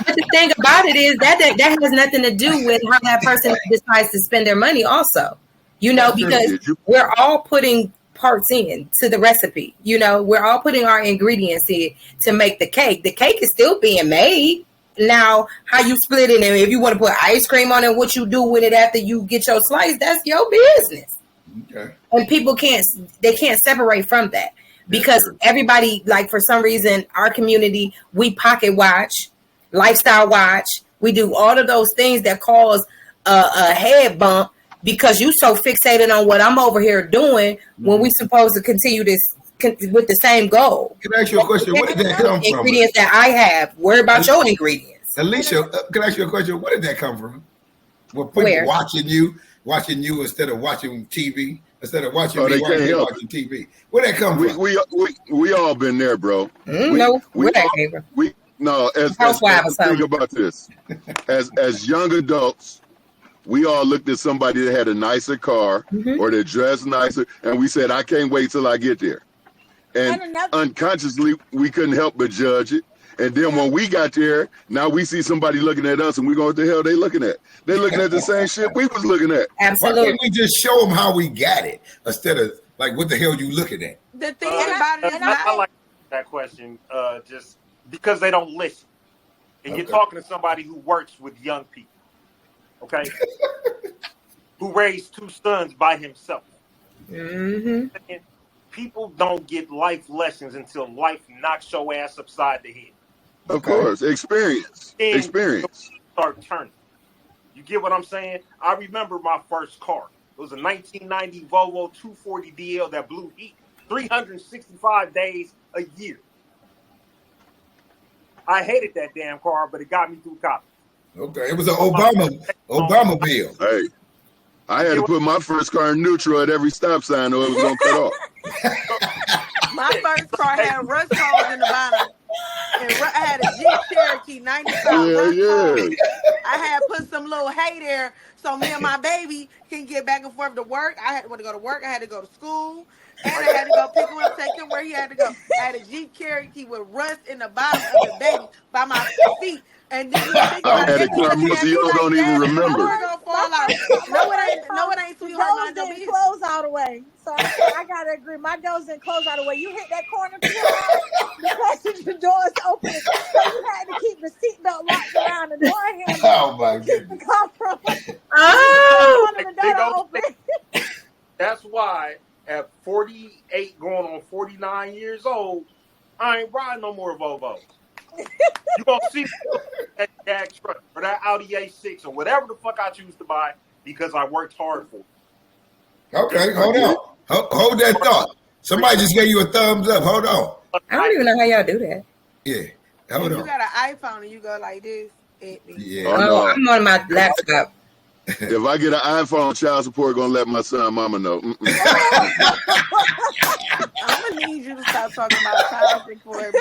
But the thing about it is that has nothing to do with how that person decides to spend their money also. You know, because we're all putting parts in to the recipe. You know, we're all putting our ingredients in to make the cake. The cake is still being made. Now, how you split it, and if you want to put ice cream on it, what you do with it after you get your slice, that's your business. Okay. And people can't separate from that because everybody, like for some reason, our community, we pocket watch, lifestyle watch. We do all of those things that cause a head bump because you so fixated on what I'm over here doing when we supposed to continue this with the same goal. Can I ask you a question? Where did that come from? Ingredients that I have. Worry about your ingredients. Alicia, can I ask you a question? Where did that come from? Were people watching you instead of watching TV? instead of watching me while you're watching TV. Where that come from? We all been there, bro. Think about this. As young adults, we all looked at somebody that had a nicer car or that dressed nicer, and we said, I can't wait till I get there. And unconsciously, we couldn't help but judge it. And then when we got there, now we see somebody looking at us, and we go, what the hell they looking at? They're looking at the same shit we was looking at. Absolutely. Why can't we just show them how we got it instead of like, what the hell you looking at? The thing about it is I like that question just because they don't listen. And you're talking to somebody who works with young people, okay? Who raised 2 sons by himself. And people don't get life lessons until life knocks your ass upside the head. Of course, experience. Start turning. You get what I'm saying? I remember my first car. It was a 1990 Volvo 240 DL that blew heat 365 days a year. I hated that damn car, but it got me through college. Okay, it was an Obama bill. Hey, I had to put my first car in neutral at every stop sign or it was going to cut off. My first car had rust holes in the bottom. And I had a Jeep Cherokee 95 rust holes. I had put some little hay there so me and my baby can get back and forth to work. I had to go to work. I had to go to school. And I had to go pick him up, take him where he had to go. I had a Jeep Cherokee with rust in the bottom of the baby by my feet. And then I had a car, most of y'all don't even remember. No, it ain't sweetheart. Those didn't close all the way. So I gotta agree. My doors didn't close all the way. You hit that corner, the passenger doors open, so you had to keep the seatbelt locked around the door handle. Oh my goodness! Keep the car from the door open. That's why at 48, going on 49 years old, I ain't riding no more Volvos. You gonna see that Jag truck or that Audi A6 or whatever the fuck I choose to buy because I worked hard for it. Okay, hold on. Hold that thought. Somebody just gave you a thumbs up. Hold on. I don't even know how y'all do that. Yeah. Hold on. You got an iPhone and you go like this. Yeah. I'm on my laptop. If I get an iPhone, child support gonna let my son mama know. I'm gonna need you to stop talking about child support,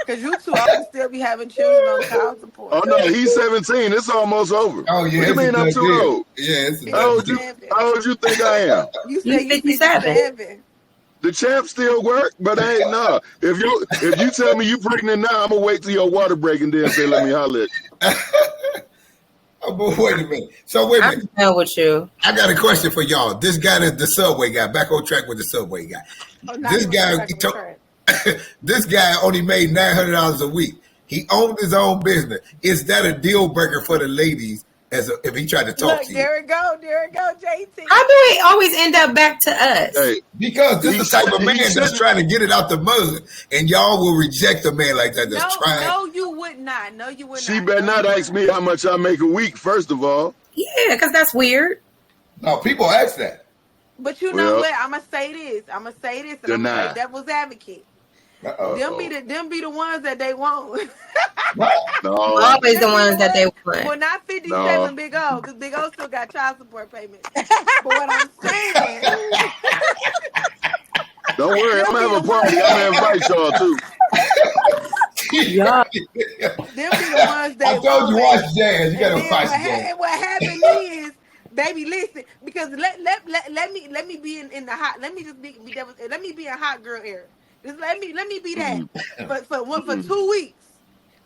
because you two all still be having children on child support. Oh no, he's 17. It's almost over. Oh yeah. What you mean I'm too old? Yeah, it's how old you think I am? You said you 57. The champ still work, but hey, no. If you tell me you pregnant now, I'm gonna wait till your water break and then say let me holler at you. Oh, but wait a minute. So wait a minute. I'm with you. I got a question for y'all. This guy, the Subway guy, back on track with the Subway guy. This guy only made $900 a week. He owned his own business. Is that a deal breaker for the ladies? If he tried to talk to you? There it go, JT. How do it always end up back to us? Hey, because this is the type of man that's trying to get it out the mud, and y'all will reject a man like that that's trying. No, you would not. No, you would not. She better not ask me how much I make a week, first of all. Yeah, because that's weird. No, people ask that. But you know what? I'm going to say this. And I'm going to play devil's advocate. Them be the ones that they want. No. Always the ones that they want. Well, not 57 Big O, because Big O still got child support payments. But what I'm saying, don't worry, I'm gonna have a party. I'm gonna invite y'all too. Yeah. Them be the ones that I told you watch Jazz. You gotta watch Jazz. What happened is, baby, listen, because let me be in the hot. Let me just be let me be a hot girl era. Just let me be that. But for 2 weeks,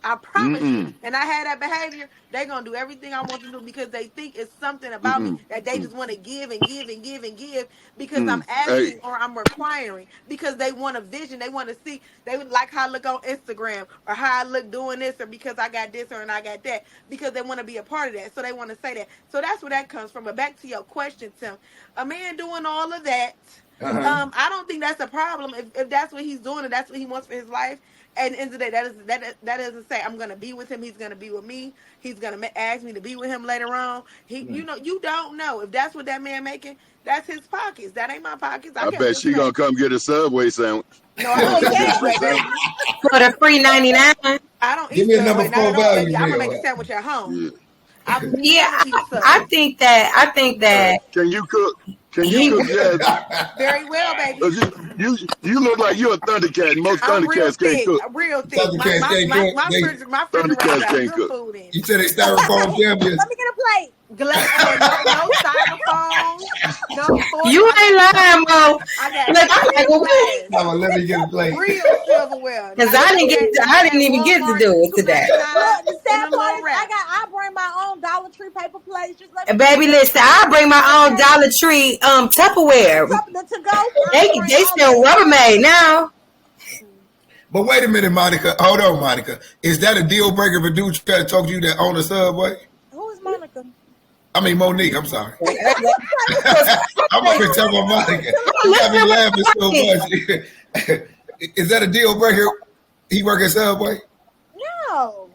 I promise you. And I had that behavior. They're gonna do everything I want to do because they think it's something about me that they just want to give and give and give and give because I'm asking or I'm requiring because they want a vision. They want to see. They would like how I look on Instagram or how I look doing this or because I got this or and I got that because they want to be a part of that. So they want to say that. So that's where that comes from. But back to your question, Tim. A man doing all of that. I don't think that's a problem if that's what he's doing and that's what he wants for his life. At the end of the day, that doesn't say I'm gonna be with him. He's gonna be with me. He's gonna ask me to be with him later on. You don't know if that's what that man making. That's his pockets. That ain't my pockets. I bet she gonna come get a Subway sandwich. No, I don't for the free 99. I don't eat Give me a number 4 value. value. I'm gonna make a sandwich at home. I think that. Can you cook? Can He- you cook, Jazz? Very well, baby. You look like you're a Thundercat. Most I'm real Thundercats can't thick. cook. Real thick. Thundercats can't cook. My refrigerator Thundercats got can't good cook. food in it. You said they styrofoam champions. Let me get a plate. No styrofoam. No foil. You ain't lying, Mo. I got Look, I'm like, well, wait. Come on, let me get a plate. real silverware. Because I didn't even get to do it today. Look, the sad In a part little is wrap. I bring my own Dollar Tree paper plates. Just let me Baby, listen, I bring my own Dollar Tree Tupperware. to go. They still Rubbermaid now. But wait a minute, Monica. Hold on, Monica. Is that a deal breaker if a dude try to talk to you that own a Subway? Who is Monica? I mean, Monique. I'm sorry. I'm up here talking about Monica. You got me laughing so much. Is that a deal breaker? He work at Subway? No.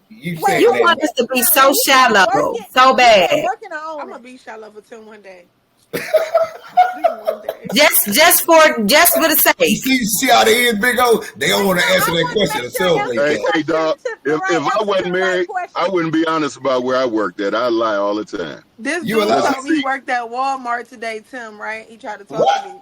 You Wait, said You that. want us to be so shallow, so bad. Working on I'm gonna it. be shallow for Tim one day. Just for the You sake. see how they is, Big O? They don't want to answer that question. The Subway. Hey, dog. If I wasn't married, I wouldn't be honest about where I worked at. I lie all the time. This You dude allowed told me he worked at Walmart today, Tim, right? He tried to talk What? to me.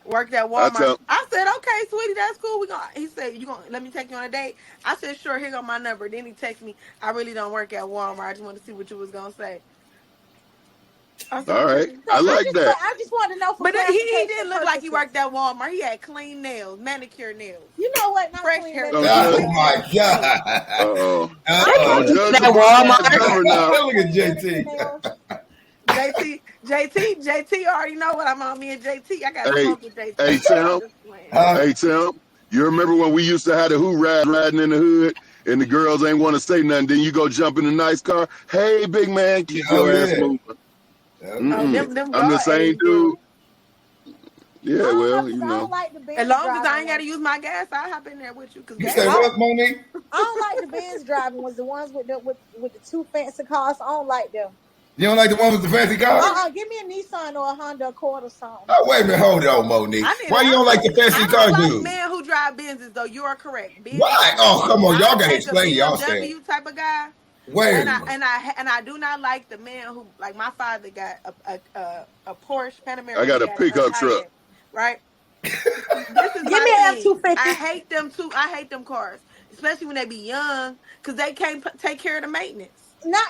Worked at I Walmart. tell- I said, okay, sweetie, that's cool. He said, you gonna let me take you on a date? I said, sure, here go my number. Then he texted me, I really don't work at Walmart. I just want to see what you was gonna say. I said, All right. okay. I like that. I just want to know. For But he clarification didn't look like he purposes. worked at Walmart. He had clean nails, manicure nails. You know what? Not Fresh clean hair. nails. Oh my God. Uh-oh. Uh-oh. At Walmart. Cover now. Look at JT. JT already know what I'm on. Me and JT, I got to Hey, smoke with JT. hey, Tim. Hey, Tim. You remember when we used to have the who riding in the hood and the girls ain't want to say nothing? Then you go jump in a nice car. Hey, big man, keep your ass moving. Them I'm the guard same age dude. Yeah, I don't well, know, you 'cause I know. don't like the Benz As long as I driving ain't got to ones. use my gas, I'll hop in there with you. Cause You gas, say what, Monique? I don't like the Benz driving ones. The ones with the two fancy cars. I don't like them. You don't like the one with the fancy car? Give me a Nissan or a Honda Accord or something. Oh, wait a minute. Hold on, Monique. Why you don't like the fancy I car don't like dude? men who drive Benzes, though. You are correct. Benz, Why? Oh, come on. Y'all I'll got to take a explain y'all stand. BMW type of guy. Wait a And minute. I do not like the man who, like my father got a Porsche Panamera. I got a He had pickup Cayenne, truck. right? This is Give my me an thing. F-250. I hate them too. I hate them cars, especially when they be young, because they can't take care of the maintenance. Not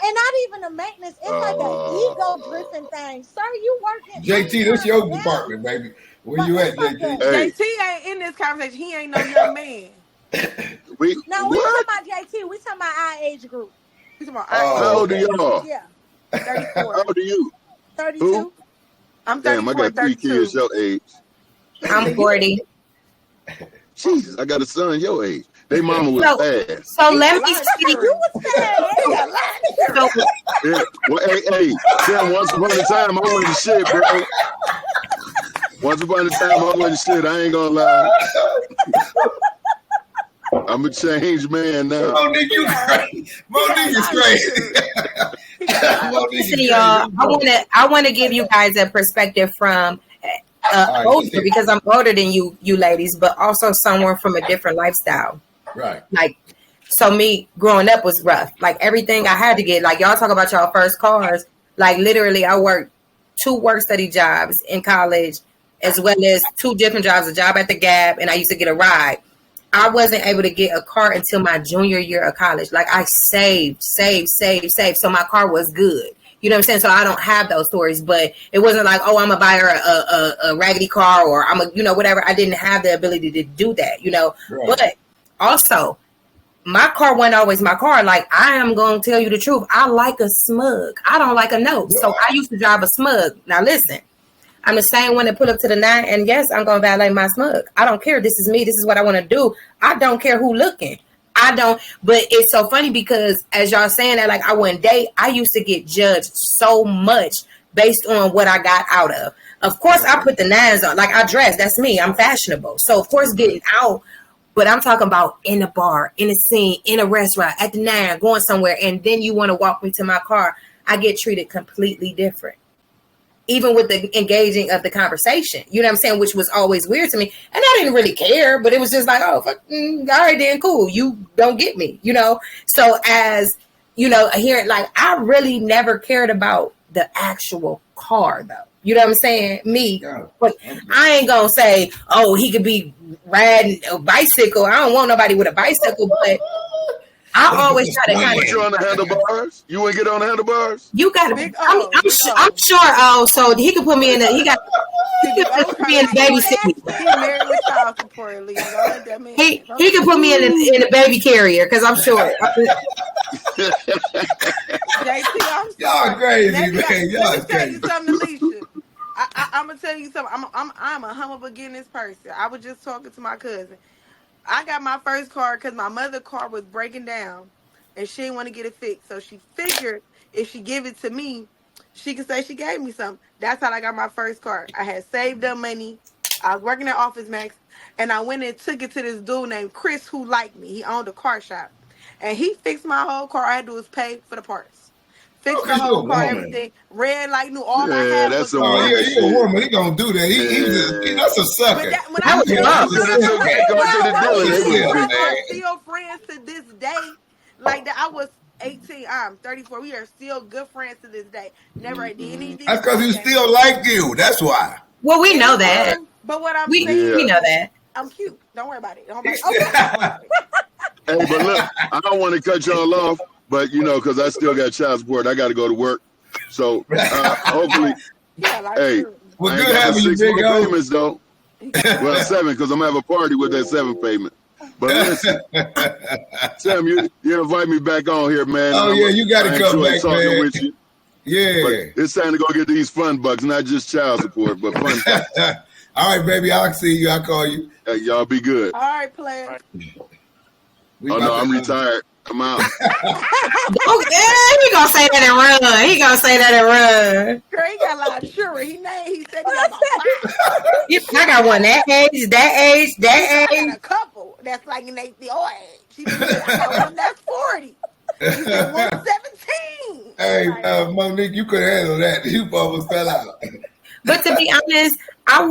even the maintenance. It's like an ego drifting thing. Sir, you working? JT, this your department, baby. Where you at, JT? Hey. JT ain't in this conversation. He ain't no young man. We No, we what? talking about JT. We talking about our age group. He's about How old are y'all? Yeah, How 34. old are you? 32. Who? I'm 34. Damn, I got 3 kids 32. your age. I'm 40. Jesus, I got a son your age. They mama was fast. So let me see. You was fast. So, Yeah. Well, hey, Tim, once upon a time, I wasn't shit, bro. Once upon a time, I wasn't shit. I ain't gonna lie. I'm a changed man now. Monique, you crazy. Monique is crazy. Monique is listen, crazy. y'all. I want to give you guys a perspective from older, because I'm older than you ladies, but also someone from a different lifestyle. Right. Like, so me growing up was rough. Like everything I had to get. Like y'all talk about y'all first cars. Like literally, I worked 2 work study jobs in college, as well as 2 different jobs. A job at the Gap, and I used to get a ride. I wasn't able to get a car until my junior year of college. Like I saved. So my car was good. You know what I'm saying? So I don't have those stories, but it wasn't like, oh, I'm gonna buy her a raggedy car, or I'm a, whatever. I didn't have the ability to do that, Right. But also, my car wasn't always my car. Like, I am going to tell you the truth. I like a smug. I don't like a note. So I used to drive a smug. Now listen, I'm the same one that put up to the 9, and yes, I'm going to valet my smug. I don't care. This is me. This is what I want to do. I don't care who looking. I don't. But it's so funny because as y'all saying that, like I wouldn't date, I used to get judged so much based on what I got out of. Of course, I put the 9s on. Like I dress. That's me. I'm fashionable. So of course, getting out. But I'm talking about in a bar, in a scene, in a restaurant, at the 9, going somewhere, and then you want to walk me to my car. I get treated completely different. Even with the engaging of the conversation, you know what I'm saying? Which was always weird to me. And I didn't really care, but it was just like, oh, all right, then cool. You don't get me, So as you know, here, like, I really never cared about the actual car, though. You know what I'm saying? Me. But I ain't going to say, oh, he could be riding a bicycle. I don't want nobody with a bicycle, but I always try to kind of. Put you on the handlebars? You wouldn't get on the handlebars? You got to. I'm sure. Oh, so he could put me in the. He got. He could put me in the baby seat. He married with child support, at least. Don't let that man. He can put me in the baby carrier because I'm sure. JT, I'm sorry. Y'all crazy, man. Let me tell you something, Alicia. I'm gonna tell you something. I'm a humble beginnings person. I was just talking to my cousin. I got my first car because my mother's car was breaking down, and she didn't want to get it fixed. So she figured if she give it to me, she could say she gave me something. That's how I got my first car. I had saved up money. I was working at Office Max, and I went and took it to this dude named Chris who liked me. He owned a car shop, and he fixed my whole car. All I had to do was pay for the parts. Fixed the whole car, everything. Red light, new. All I had was. You a woman. He gonna do that. That's a sucker. But I'm still friends to this day. Like that, I was 18. I'm 34. We are still good friends to this day. Never did anything. That's because he still like you. That's why. Well, we know that. But what I'm saying, we know that. I'm cute. Don't worry about it. Hey, but look, I don't want to cut y'all off, but you know, because I still got child support, I got to go to work. So hopefully, hey, well, good having you, big O. Payments though. Well, 7 because I'm gonna have a party with that 7 payment. But listen, Sam, you invite me back on here, man. Oh yeah, you got to come back, man. With you. Yeah, but it's time to go get these fun bucks, not just child support, but fun bucks. All right, baby, I'll see you. I'll call you. Hey, y'all be good. All right, player. Oh no, I'm retired. I'm out. He gonna say that and run. He gonna say that and run. Girl, he got a lot of sure. He said he got about 5. I got one that age. I got a couple that's like in the age. I got one that's 40. He said 117. Hey, Monique, you could handle that. You almost fell out. But to be honest, I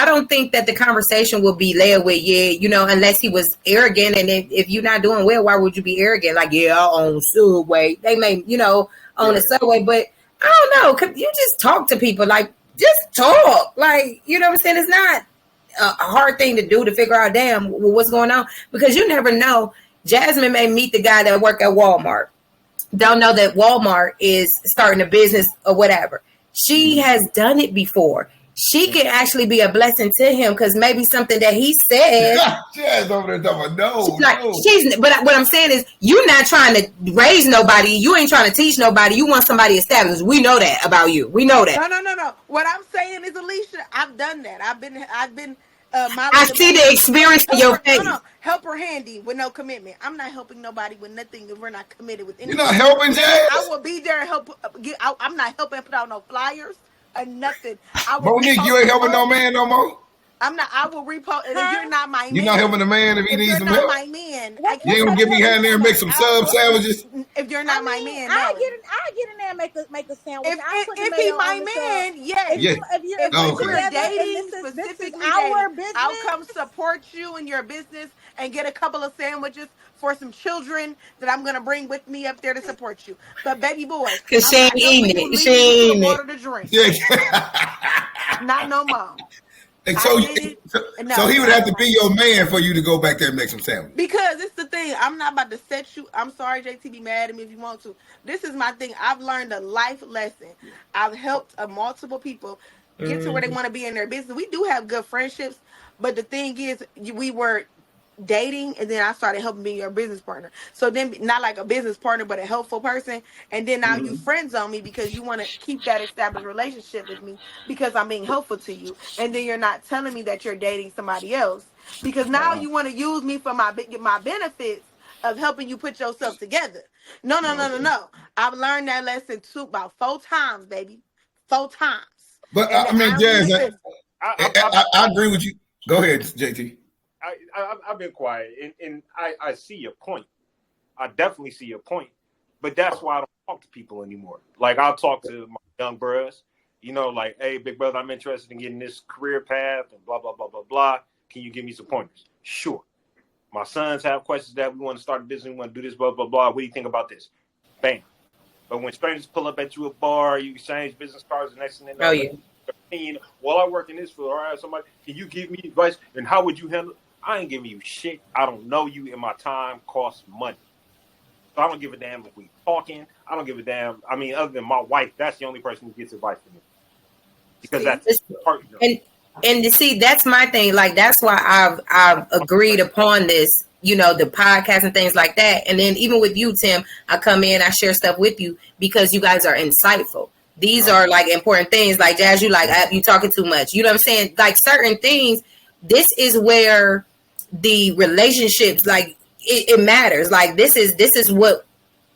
don't think that the conversation would be led with, you know, unless he was arrogant. And if you're not doing well, why would you be arrogant? Like, I own Subway. They may, you know, own a Subway, but I don't know. You just talk to people, like, just talk. Like, you know what I'm saying? It's not a hard thing to do to figure out, damn, what's going on? Because you never know. Jasmine may meet the guy that work at Walmart. Don't know that Walmart is starting a business or whatever. She has done it before. She can actually be a blessing to him because maybe something that he said. Jazz over there talking about But what I'm saying is, you're not trying to raise nobody. You ain't trying to teach nobody. You want somebody established. We know that about you. We know that. No. What I'm saying is, Alicia, I've done that. I've been. I see the experience in your face. Help her handy with no commitment. I'm not helping nobody with nothing if we're not committed with anything. You're not helping, Jazz? I will be there and help. I'm not helping put out no flyers or nothing. Monique, you ain't helping no man no more? I'm not. I will repost. And if you're not my man, you're not helping the man if he needs some help. You're not my man. You ain't gonna get behind there and make some sub sandwiches. If you're not my man, I get in there and make a sandwich. If he's my man, yes. If we're dating, specifically our business, I'll come support you in your business and get a couple of sandwiches for some children that I'm gonna bring with me up there to support you. But baby boy, because she ain't eating it. She ain't eating it. To drink. Not no more. So he would have to be your man for you to go back there and make some sandwiches. Because it's the thing. I'm not about to set you. I'm sorry, JT, be mad at me if you want to. This is my thing. I've learned a life lesson. I've helped multiple people get to where they want to be in their business. We do have good friendships, but the thing is, we were dating, and then I started helping be your business partner. So then, not like a business partner, but a helpful person. And then now you friends on me because you want to keep that established relationship with me because I'm being helpful to you. And then you're not telling me that you're dating somebody else because now you want to use me for my benefits of helping you put yourself together. No. I've learned that lesson about 4 times, baby. 4 times. But I mean, Jazz, I agree with you. Go ahead, JT. I've been quiet, and I see your point. I definitely see your point, but that's why I don't talk to people anymore. Like, I'll talk to my young bros, you know, like, hey, big brother, I'm interested in getting this career path and blah, blah, blah, blah, blah. Can you give me some pointers? Sure. My sons have questions that we want to start a business, we want to do this, blah, blah, blah. What do you think about this? Bam. But when strangers pull up at you at a bar, you exchange business cards, and next thing they know, opinion. Well, I work in this field. All right, somebody, can you give me advice? And how would you handle it? I ain't giving you shit. I don't know you, and my time costs money. So I don't give a damn if we talking. I don't give a damn. I mean, other than my wife, that's the only person who gets advice from me. Because that's partner. And to see, that's my thing. Like, that's why I've agreed upon this, you know, the podcast and things like that. And then even with you, Tim, I come in, I share stuff with you because you guys are insightful. These are like important things. Like, Jazz, you like, you talking too much. You know what I'm saying? Like, certain things, this is where the relationships, like, it matters. Like, this is what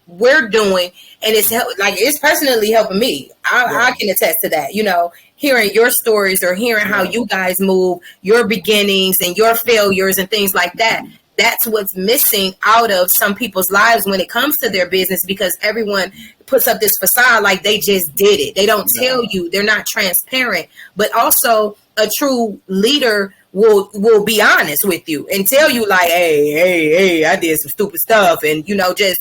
we're doing, and it's personally helping me. I can attest to that. You know, hearing your stories or hearing how you guys move, your beginnings and your failures and things like that. That's what's missing out of some people's lives when it comes to their business, because everyone puts up this facade like they just did it. They don't tell you. They're not transparent. But also, a true leader will be honest with you and tell you, like, hey, I did some stupid stuff, and you know, just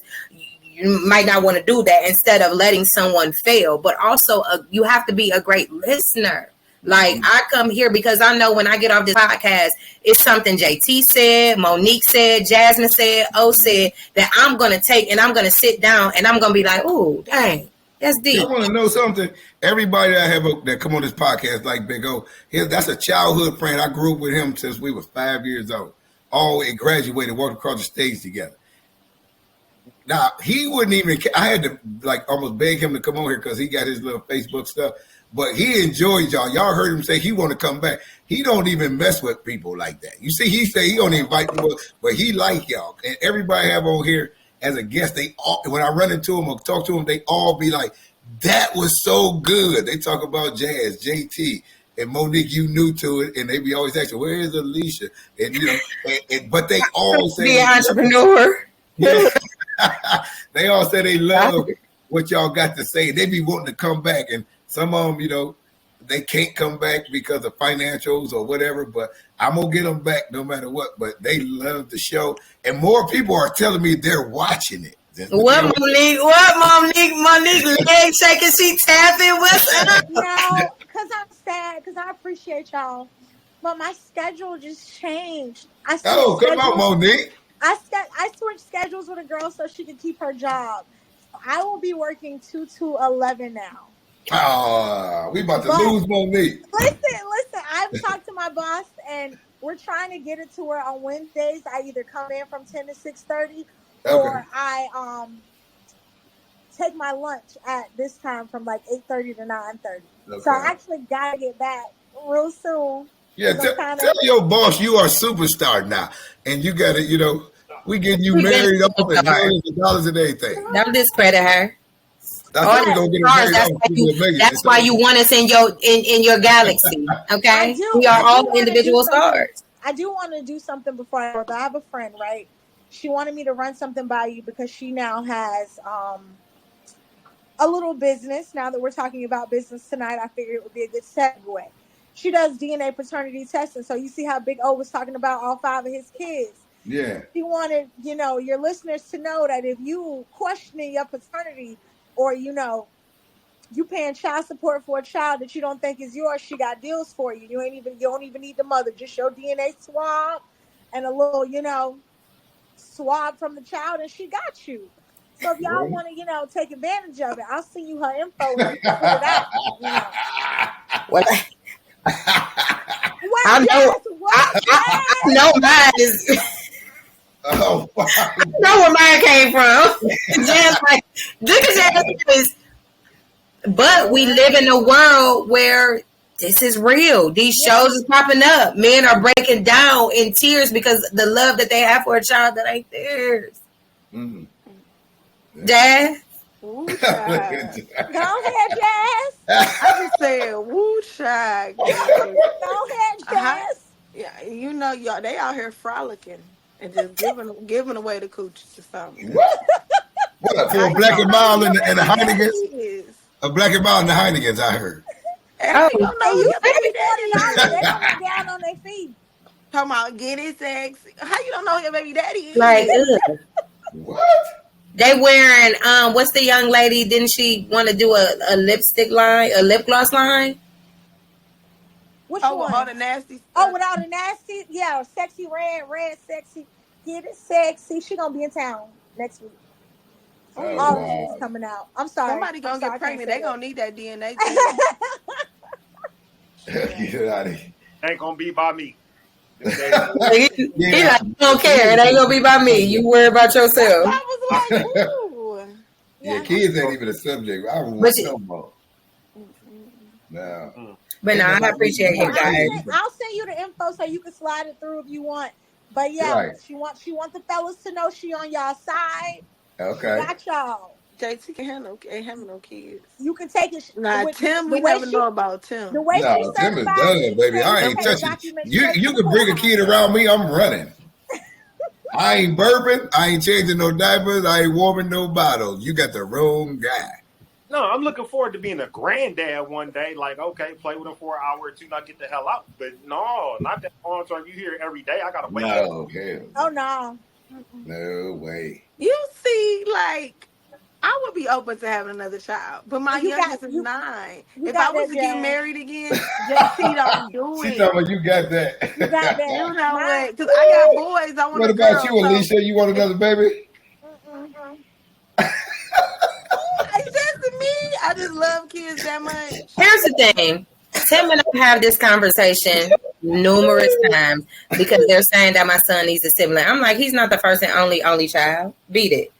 you might not want to do that, instead of letting someone fail. But also, you have to be a great listener. Like, I come here because I know when I get off this podcast, it's something JT said, Monique said, Jasmine said, O said, that I'm going to take, and I'm going to sit down and I'm going to be like, oh, dang, that's deep. You want to know something? Everybody that I have that come on this podcast, like Big O, that's a childhood friend. I grew up with him since we was 5 years old. All graduated, walked across the stage together. Now, he wouldn't even, I had to like almost beg him to come on here because he got his little Facebook stuff. But he enjoys y'all. Y'all heard him say he want to come back. He don't even mess with people like that. You see, he say he don't invite people, but he like y'all. And everybody I have on here as a guest, they all, when I run into them or talk to them, they all be like, that was so good. They talk about Jazz, JT, and Monique, you new to it, and they be always asking, where is Alicia? And you know, but they all say be an entrepreneur. Yeah. They all say they love what y'all got to say. They be wanting to come back, and some of them, you know, they can't come back because of financials or whatever, but I'm going to get them back no matter what. But they love the show, and more people are telling me they're watching it. What, Monique? What, Monique? Monique, leg shaking, she tapping. What's up? No, because I'm sad, because I appreciate y'all, but my schedule just changed. Come on, Monique. I switched schedules with a girl so she could keep her job. I will be working 2 to 11 now. We about to lose Monique. Listen. I've talked to my boss, and we're trying to get it to where on Wednesdays I either come in from 10 to 6:30, or I take my lunch at this time from like 8:30 to 9:30. So I actually gotta get back real soon. Yeah, tell your boss you are a superstar now, and you got to, you know, we getting you married up and millions of dollars and everything. Don't discredit her. That's why you want us in your galaxy. Okay, we are all individual stars. I do want to do something before I go. I have a friend, right? She wanted me to run something by you because she now has a little business. Now that we're talking about business tonight, I figured it would be a good segue. She does DNA paternity testing. So you see how Big O was talking about all 5 of his kids. Yeah. She wanted, you know, your listeners to know that if you questioning your paternity, or, you know, you paying child support for a child that you don't think is yours, she got deals for you. You don't even need the mother. Just your DNA swab and a little, you know, swab from the child, and she got you. So if y'all want to, you know, take advantage of it, I'll send you her info and you can put it out. You know. What? I know mine is. I know where mine came from. Just like, look at this. But we live in a world where this is real. These shows is popping up. Men are breaking down in tears because the love that they have for a child that ain't theirs. Mm-hmm. Dad? Woo child. Go ahead, Jazz. I just said, woo child. Go ahead, Jazz. Yeah, you know, y'all, they out here frolicking and just giving away the coochies to family. What? For a Black and Mild and the Heinekens? A Black and Mild and the Heinekens, I heard. Oh, you pay $40. They don't be down on their feet. Talking about getting sex. How you don't know who your baby daddy Like, is? ugh. What? They wearing what's the young lady? Didn't she want to do a lipstick line, a lip gloss line? Which Oh, with all one? the nasty stuff. Oh, with all the nasty, yeah, sexy red sexy, get it sexy. She gonna be in town next week. Oh, All the shit's wow. coming out. I'm sorry. Somebody gonna get pregnant. They gonna need that DNA test. Get out of here. Ain't gonna be by me. He like, don't care. It ain't gonna be by me. You worry about yourself. I was like, ooh. Yeah, kids ain't even a subject. I don't want no more. No. But no, I appreciate you guys. I'll send you the info so you can slide it through if you want. But yeah, Right. she wants the fellas to know she on y'all side. Okay. Got y'all. JT ain't having no kids. You can take it. Nah, Tim, we never know about Tim. The way she Tim is certified, done, baby. I ain't touching. You can bring a kid around me, I'm running. I ain't burping. I ain't changing no diapers. I ain't warming no bottles. You got the wrong guy. No, I'm looking forward to being a granddad one day. Like, okay, play with him for an hour or two, not get the hell out. But no, not that long term. You hear it every day. I gotta wait. No, hell. Oh no. No way. You see, like, I would be open to having another child, but my youngest is 9. If I was to get married again, JT don't do it. She talking about you got that. You got that. You know what? Because I got boys. I want. What about you, Alicia? You want another baby? It's just me. I just love kids that much. Here's the thing. Tim and I have this conversation numerous times because they're saying that my son needs a sibling. I'm like, he's not the first and only child. Beat it.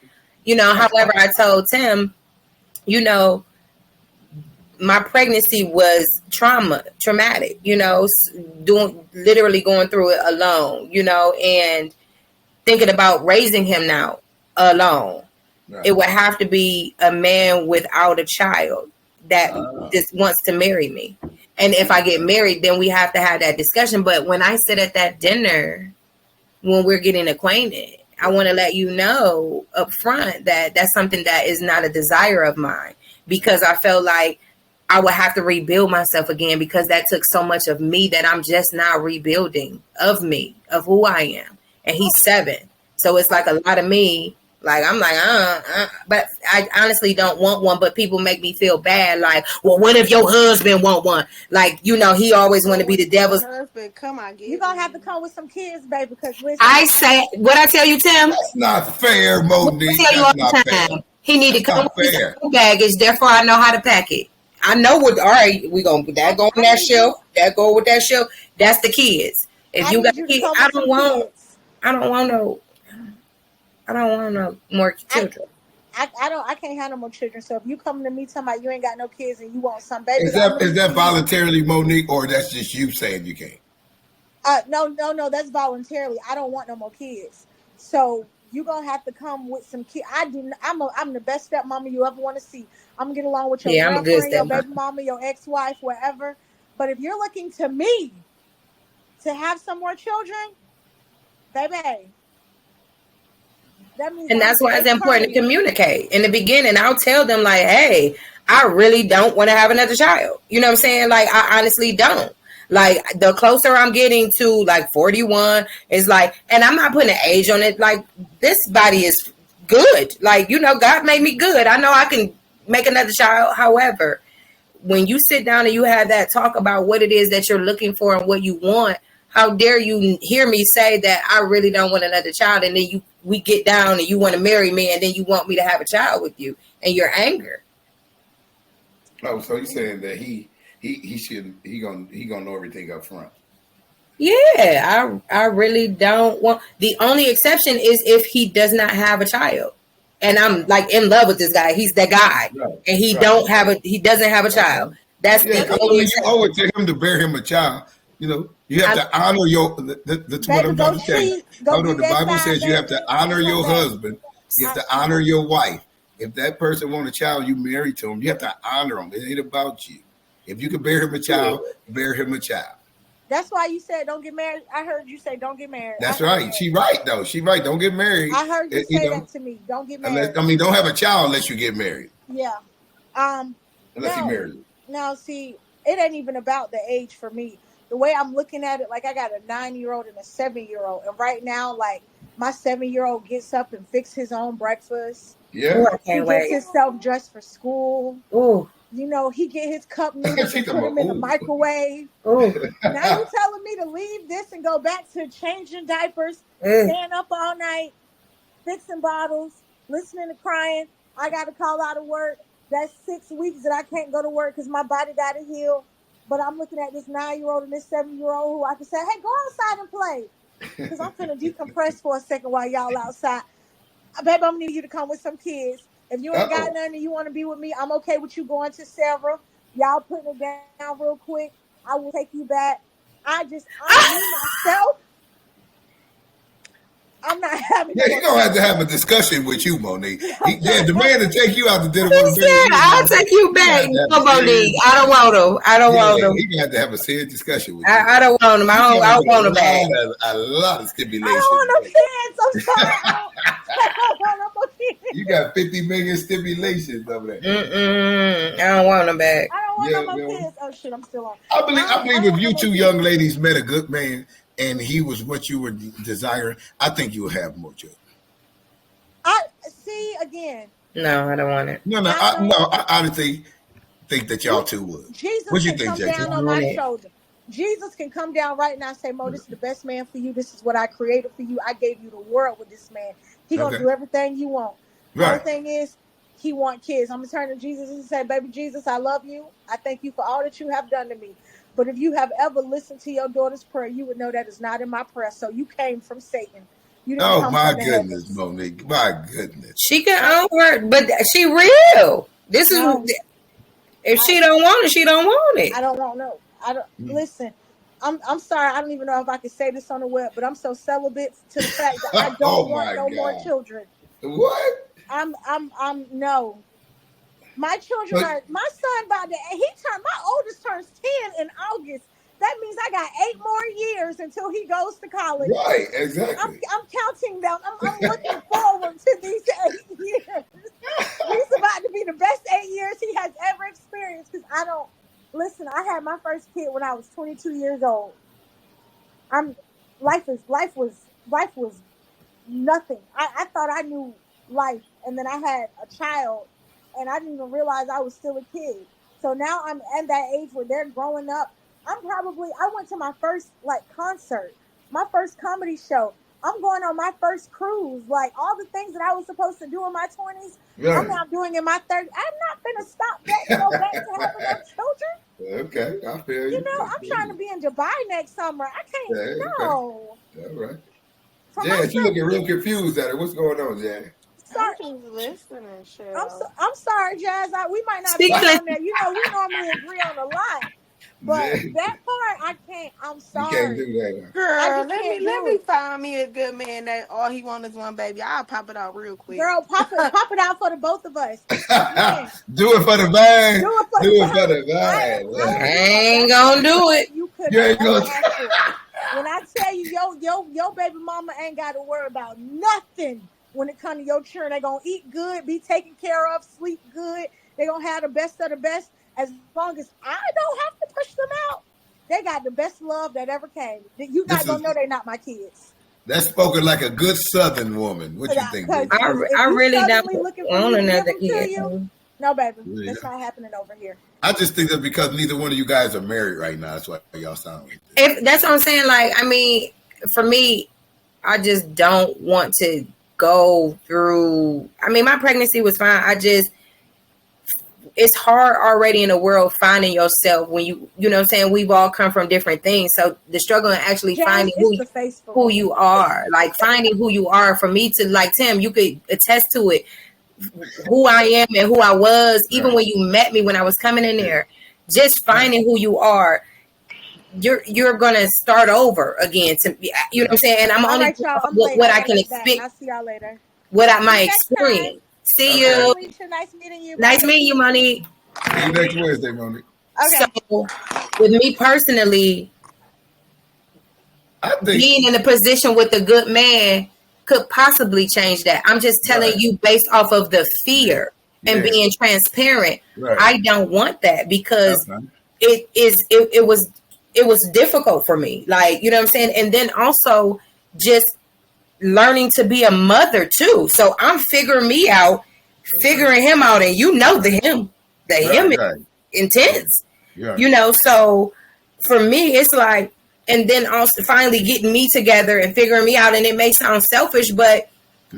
You know, however, I told Tim, you know, my pregnancy was traumatic, you know, literally going through it alone, you know, and thinking about raising him now alone. Right. It would have to be a man without a child that just wants to marry me. And if I get married, then we have to have that discussion. But when I sit at that dinner, when we're getting acquainted, I want to let you know up front that that's something that is not a desire of mine, because I felt like I would have to rebuild myself again, because that took so much of me that I'm just now rebuilding of me, of who I am. And he's 7. So it's like a lot of me. Like, I'm like, but I honestly don't want one, but people make me feel bad. Like, well, what if your husband want one? Like, you know, he always want to be the devil's husband. Come on, you're going to have to come with some kids, baby, because I say, what I tell you, Tim? That's not fair, Monique. I tell you all the time. He need to come with his baggage, therefore I know how to pack it. I know what, all right, we going to put that go on that shelf, that go with that shelf. That's the kids. If you got kids, I don't want no more children. I can't have no more children. So if you come to me talking about you ain't got no kids and you want some baby, is that voluntarily, Monique, or that's just you saying you can't? No, that's voluntarily. I don't want no more kids. So you're gonna have to come with some kids. I'm the best stepmama you ever want to see. I'm gonna get along with your girlfriend, your baby mama, your ex-wife, whatever. But if you're looking to me to have some more children, baby. And that's why it's important to communicate. In the beginning, I'll tell them, like, hey, I really don't want to have another child. You know what I'm saying? Like, I honestly don't. Like, the closer I'm getting to, like, 41, is like, and I'm not putting an age on it. Like, this body is good. Like, you know, God made me good. I know I can make another child. However, when you sit down and you have that talk about what it is that you're looking for and what you want, how dare you hear me say that I really don't want another child, and then we get down and you want to marry me, and then you want me to have a child with you, and you're angry. Oh, so you're saying that he gonna know everything up front? Yeah, I really don't want. The only exception is if he does not have a child, and I'm like in love with this guy. He's that guy, right. And he doesn't have a child. That's the only exception. You owe it to him to bear him a child. You know, you have to honor that's what I'm about to tell you. The Bible says you have to honor your husband. You have to honor your wife. If that person wants a child, you married to him. You have to honor him. It ain't about you. If you can bear him a child, bear him a child. That's why you said don't get married. I heard you say don't get married. That's right. She right, though. She right. Don't get married. I heard you say that to me. Don't get married. Don't have a child unless you get married. Yeah. Unless you married. Now, see, it ain't even about the age for me. the way I'm looking at it, like I got a 9-year-old and a 7-year-old, and right now, like my 7-year-old gets up and fixes his own breakfast. Yeah, I can't He wait. gets himself dressed for school. Ooh, You know, he get his cup noodles and She put them in the talking about, microwave. ooh, Now you telling me to leave this and go back to changing diapers, ugh. staying up all night, fixing bottles, listening to crying. I got to call out of work. That's 6 weeks that I can't go to work because my body got to heal. But I'm looking at this 9-year-old and this 7-year-old who I can say, hey, go outside and play. Because I'm going to decompress for a second while y'all outside. Baby, I'm going to need you to come with some kids. If you ain't got none and you want to be with me, I'm okay with you going to Sarah. Y'all putting it down real quick. I will take you back. I me myself. I'm not having. yeah, he's gonna have to have a discussion with you, Monique. The man to take you out to dinner. I'll take you back. No, Monique. I don't want him. I don't want him. He got to have a serious discussion with you. I don't want him. I don't want him back. A lot of stipulations. I don't want no kids. I'm sorry. I don't want no kids. You got 50 million stipulations over there. I don't want him back. I don't want no more kids. Oh shit, I'm still on. I believe if you two young ladies met a good man and he was what you were desiring, I think you would have more children. I see again. No, I don't want it. No, I honestly think that y'all two would. Jesus what you can think, come Jason? down on my shoulder. Jesus can come down right now and say, Mo, this is the best man for you. This is what I created for you. I gave you the world with this man. He gonna do everything you want. The only thing is, he want kids. I'm gonna turn to Jesus and say, baby Jesus, I love you. I thank you for all that you have done to me. But if you have ever listened to your daughter's prayer, you would know that is not in my prayer. So you came from Satan. You didn't come my from the goodness, heavens. Monique. My goodness. She can own her, but she real. This is if she don't want it, she don't want it. I don't want no. I don't listen. I'm sorry. I don't even know if I can say this on the web, but I'm so celibate to the fact that I don't want no more children. What? I'm no. My children are. My son my oldest turns 10 in August. That means I got 8 more years until he goes to college. Right, exactly. I'm counting them. I'm looking forward to these 8 years. These about to be the best 8 years he has ever experienced. Because I don't listen. I had my first kid when I was 22 years old. Life was nothing. I thought I knew life, and then I had a child, and I didn't even realize I was still a kid. So now I'm at that age where they're growing up. I went to my first concert, my first comedy show. I'm going on my first cruise. Like all the things that I was supposed to do in my 20s, I'm now doing in my 30s. I'm not gonna stop that to go back to having no children. Okay, I feel you. You know, I'm trying to be in Dubai next summer. I can't. No. All right. Jazz, you looking real confused at it. What's going on, Jazz? I'm just listening, shit. I'm sorry, Jazz. We might not be on there. You know, we normally agree on a lot. But that part, I can't. I'm sorry. You can't do that. Girl, let me find me a good man that all he wants is one baby. I'll pop it out real quick. Girl, pop it out for the both of us. Do it for the bag. Do it for the bag. I ain't gonna do it. You ain't gonna. When I tell you, your baby mama ain't got to worry about nothing when it comes to your children. They gonna eat good, be taken care of, sleep good. They gonna have the best of the best. As long as I don't have to push them out, they got the best love that ever came. You guys don't know they're not my kids. That's spoken like a good Southern woman. What you think? I really don't want another kid. No, baby, that's not happening over here. I just think that's because neither one of you guys are married right now. That's why y'all sound like that. If that's what I'm saying. Like, I mean, for me, I just don't want to go through. I mean, my pregnancy was fine. It's hard already in the world finding yourself when you know what I'm saying? We've all come from different things. So the struggle in actually finding who you are, like finding who you are, for me to, like Tim, you could attest to it, who I am and who I was, even when you met me, when I was coming in there, just finding who you are. You're going to start over again. You know what I'm saying? And I'm only what I can expect. I'll see y'all later. My experience. See you. Nice meeting you. Nice meeting you, Monique. See you next Wednesday, Monique. Okay. So, with me personally, I think being in a position with a good man could possibly change that. I'm just telling you based off of the fear and being transparent. Right. I don't want that because it was it was difficult for me. Like, you know what I'm saying? And then also just learning to be a mother too. So I'm figuring me out, figuring him out, and you know the him is intense. Yeah. You know, so for me it's like, and then also finally getting me together and figuring me out, and it may sound selfish, but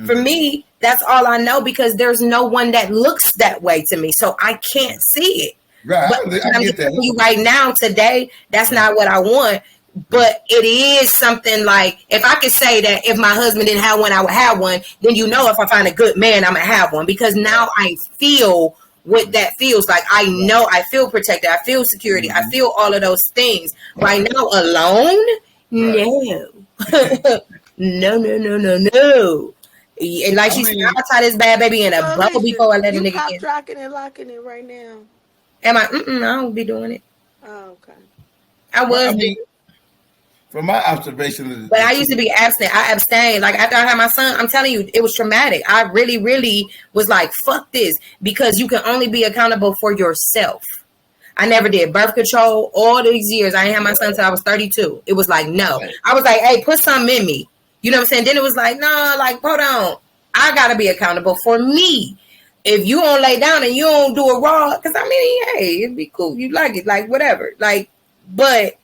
for me, that's all I know, because there's no one that looks that way to me. So I can't see it. Right. But I'm just telling you right now, today, that's not what I want. But it is something like, if I could say that if my husband didn't have one, I would have one, then you know if I find a good man, I'm going to have one. Because now I feel what that feels like. I know I feel protected. I feel security. I feel all of those things. Right now, alone? No. No. And like she said, I'll tie this bad baby in a bubble before I let a nigga pop in. Drocking and locking it right now. Am I? I don't be doing it. Oh, okay. I was. From my observation, but I used to be abstinent. I abstained. Like after I had my son, I'm telling you, it was traumatic. I really, really was like, fuck this, because you can only be accountable for yourself. I never did birth control all these years. I didn't have my son until I was 32. It was like, no. I was like, hey, put something in me. You know what I'm saying? Then it was like, no, like, hold on. I got to be accountable for me. If you don't lay down and you don't do it raw, because I mean, hey, it'd be cool. You like it, like whatever. Like, but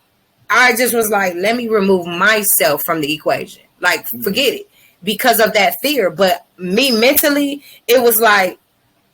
I just was like, let me remove myself from the equation. Like, forget it, because of that fear. But me mentally, it was like,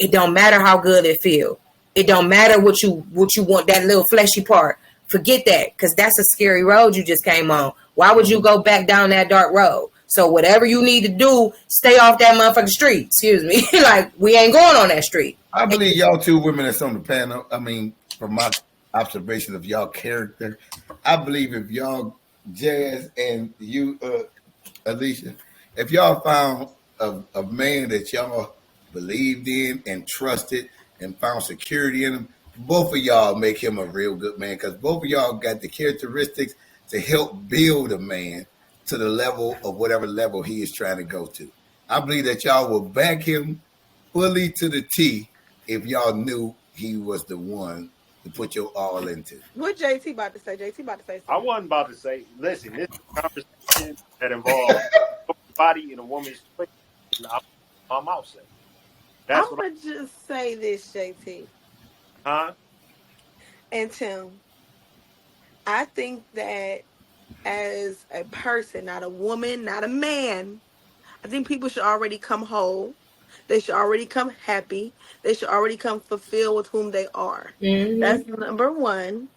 it don't matter how good it feel. It don't matter what you want, that little fleshy part. Forget that, because that's a scary road you just came on. Why would you go back down that dark road? So whatever you need to do, stay off that motherfucking street. Excuse me. Like, we ain't going on that street. I believe y'all two women that's on the panel, I mean, from my observation of y'all character, I believe if y'all, Jazz and you, Alicia, if y'all found a man that y'all believed in and trusted and found security in him, both of y'all make him a real good man, because both of y'all got the characteristics to help build a man to the level of whatever level he is trying to go to. I believe that y'all will back him fully to the T if y'all knew he was the one to put your all into. What JT about to say? JT about to say something. I wasn't about to say, listen, this is a conversation that involves a body and a woman's choice. I'm out saying. I'm going to just say this, JT. Huh? And Tim, I think that as a person, not a woman, not a man, I think people should already come whole. They should already come happy. They should already come fulfilled with whom they are. Mm-hmm. That's number one.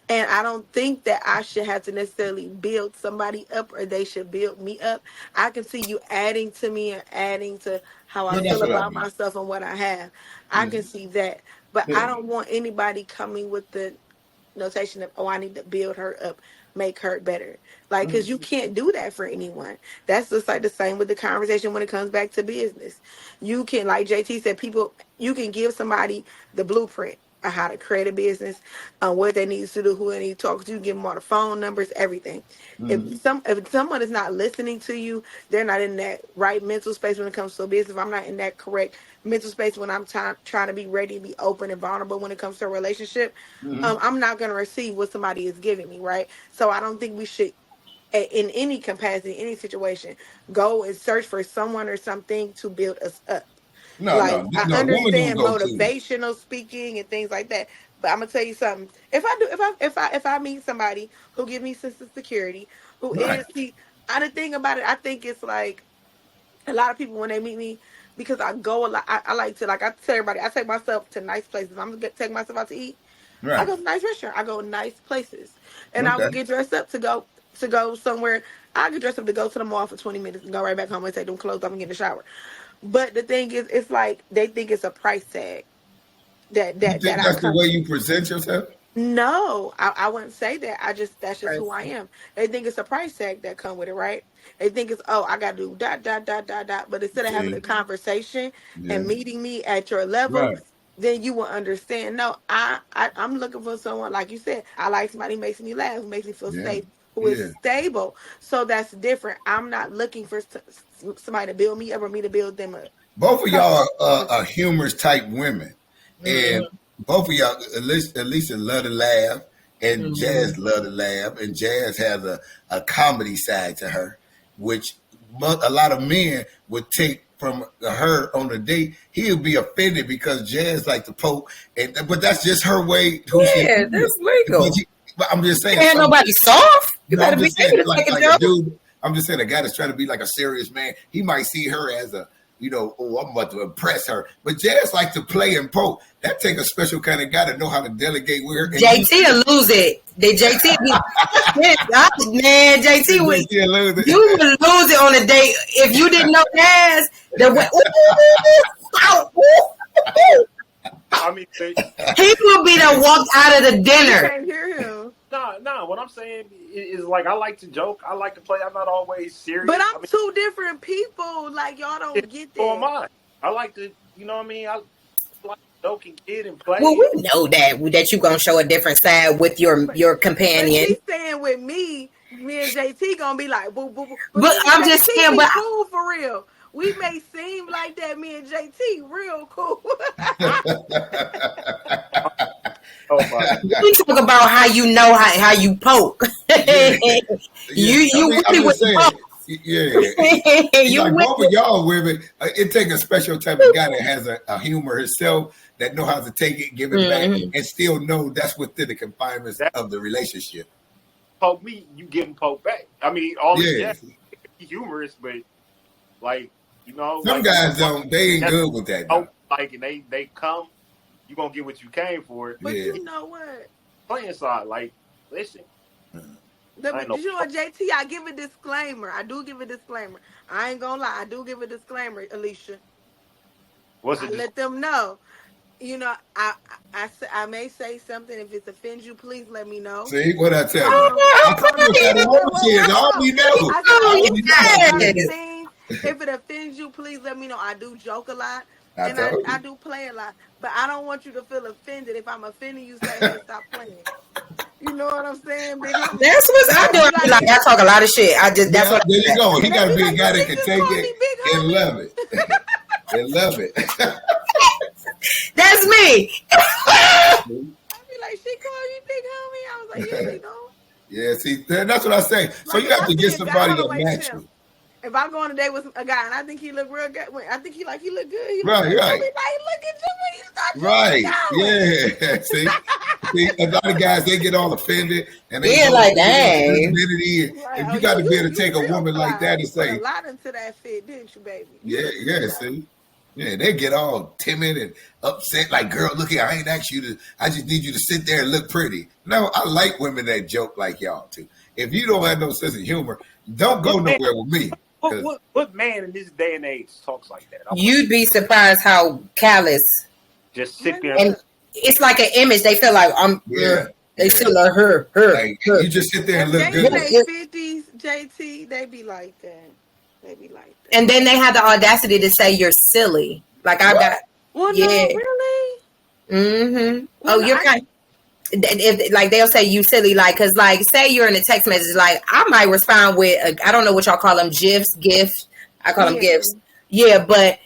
And I don't think that I should have to necessarily build somebody up or they should build me up. I can see you adding to me and adding to how I feel about myself and what I have. I can see that. But I don't want anybody coming with the notation of, oh, I need to build her up, make her better. Like, because you can't do that for anyone. That's just like the same with the conversation when it comes back to business. You can, like JT said, you can give somebody the blueprint of how to create a business, what they need to do, who they need to talk to, give them all the phone numbers, everything. If someone is not listening to you, they're not in that right mental space when it comes to a business. If I'm not in that correct mental space when I'm trying to be ready to be open and vulnerable when it comes to a relationship, I'm not going to receive what somebody is giving me, right? So I don't think we should, in any capacity, any situation, go and search for someone or something to build us up. I understand motivational speaking and things like that, but I'm gonna tell you something. If I meet somebody who gives me sense of security, who is the thing about it, I think it's like a lot of people when they meet me, because I go a lot. I like to, like I tell everybody, I take myself to nice places. I'm gonna take myself out to eat. I go to nice restaurant. I go nice places, and I will get dressed up to go somewhere. I get dressed up to go to the mall for 20 minutes and go right back home and take them clothes off and get in the shower. But the thing is, it's like they think it's a price tag. That's the way you present yourself? No, I wouldn't say that. That's just who I am. They think it's a price tag that come with it, right? They think it's, oh, I got to do dot. But instead of having a conversation and meeting me at your level, then you will understand. No, I'm looking for someone, like you said, I like somebody who makes me laugh, who makes me feel safe, who is stable. So that's different. I'm not looking for somebody to build me up or me to build them up. Both of y'all are humorous type women. And both of y'all, Alicia love to laugh And Jazz love to laugh, and Jazz has a comedy side to her, which a lot of men would take from her on a date. He'll be offended because Jazz like to poke, but that's just her way. Yeah, that's legal. But I'm just saying, ain't nobody soft. You no, gotta be able to like, take like a a joke. dude. I'm just saying, a guy that's trying to be like a serious man, he might see her as a, oh, I'm about to impress her. But Jazz like to play and poke. That take a special kind of guy to know how to delegate with her. And JT will lose it. The JT be man, JT would you would lose it on a date if you didn't know Jazz. I mean, he will be the walked out of the dinner. You can't hear him. No. What I'm saying is like I like to joke. I like to play. I'm not always serious. But I'm two different people. Like y'all don't get that. So am I. I like to, you know what I mean? I like to joke and kid and play. Well, we know that you gonna show a different side with your companion. But she's staying with me and JT gonna be like, boo, boo, boo. But I'm just saying, but cool for real. We may seem like that, me and JT, real cool. We talk about how you know how you poke. You really with the poke. Yeah, you like both of y'all women. It takes a special type of guy that has a humor himself, that know how to take it, give it back, and still know that's within the confinements of the relationship. Poke me, you getting poked back. I mean, all humorous, but like, some guys don't. They ain't good with that. Like, and they come, you gonna get what you came for. But you know what? Playing side, like, listen. You know what, JT? I give a disclaimer. I do give a disclaimer. I ain't gonna lie. I do give a disclaimer, Alicia. What's it? Let them know. I may say something. If it offends you, please let me know. See what I tell you? If it offends you, please let me know. I do joke a lot. I do play a lot. But I don't want you to feel offended. If I'm offending you, say, hey, stop playing. You know what I'm saying, Big Homie? That's what I do. Like, I talk a lot of shit. That's what. There you go. He got to be a guy that can take it and love it. And love it. That's me. I be like, she called you Big Homie? I was like, yeah, you know. Yeah, see, that's what I say. So you have to get somebody that match you. If I go on a date with a guy and I think he look real good, I think he look good. Right. Look at you when you start. Right. Yeah. See, a lot of guys, they get all offended and they like, dang. If you got to be able to take a woman like that and say, a lot into that fit, didn't you, baby? Yeah. See. Yeah, they get all timid and upset. Like, girl, look here, I ain't asked you to. I just need you to sit there and look pretty. No, I like women that joke like y'all too. If you don't have no sense of humor, don't go nowhere with me. What man in this day and age talks like that? You'd be surprised how callous. Just sit there. And it's like an image. They feel like They feel like her. Like, you just sit there and look good. They 50s, JT, they be like that. And then they have the audacity to say you're silly. Like I got. Well, no, really? Mm-hmm. Well, you're kind. If like they'll say you silly, like because like say you're in a text message, like I might respond with I don't know what y'all call them, gifs. I call them gifs. Yeah, but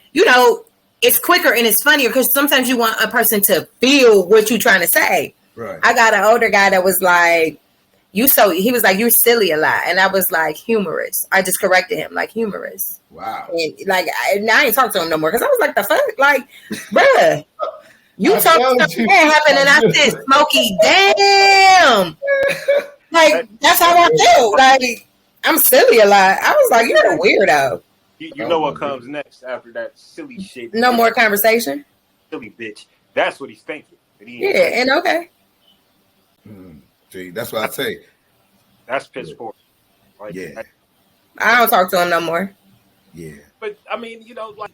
it's quicker and it's funnier because sometimes you want a person to feel what you're trying to say. Right. I got an older guy that was like, he was like, you're silly a lot. And I was like, humorous. I just corrected him, like humorous. Wow. And like, I ain't talk to him no more because I was like, the fuck? Like, bruh, you talk something that happened and I said, Smokey, damn. Like, that's how I feel. Like, I'm silly a lot. I was like, you're a weirdo. You know what comes next after that silly shit? No more conversation? Silly bitch. That's what he's thinking. And okay. See, that's what I say. That's piss poor. Like, I don't talk to him no more. Yeah. But I mean, like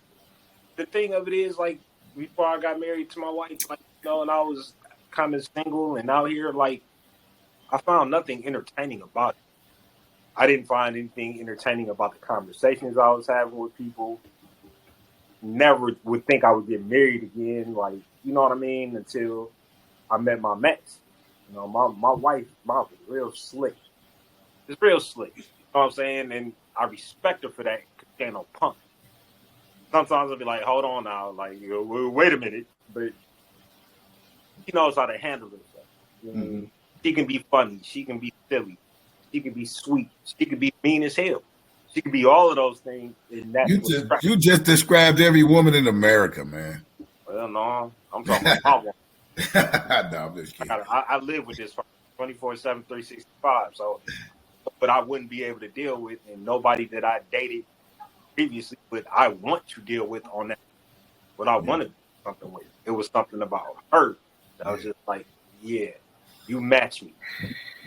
the thing of it is, like before I got married to my wife, like and I was kind of single and out here, like I found nothing entertaining about it. I didn't find anything entertaining about the conversations I was having with people. Never would think I would get married again, like you know what I mean, until I met my Max. My wife, mom was real slick. It's real slick. You know what I'm saying? And I respect her for that because she ain't no punk. Sometimes I'll be like, hold on now. Like, wait a minute. But she knows how to handle herself. She can be funny. She can be silly. She can be sweet. She can be mean as hell. She can be all of those things. And that's you just described every woman in America, man. Well, no, I'm talking about my woman. No, I'm just kidding. I live with this 24/7, 365. So, but I wouldn't be able to deal with, and nobody that I dated previously, but I want to deal with on that. What I want to do something with. It was something about her. I was just like, yeah, you match me.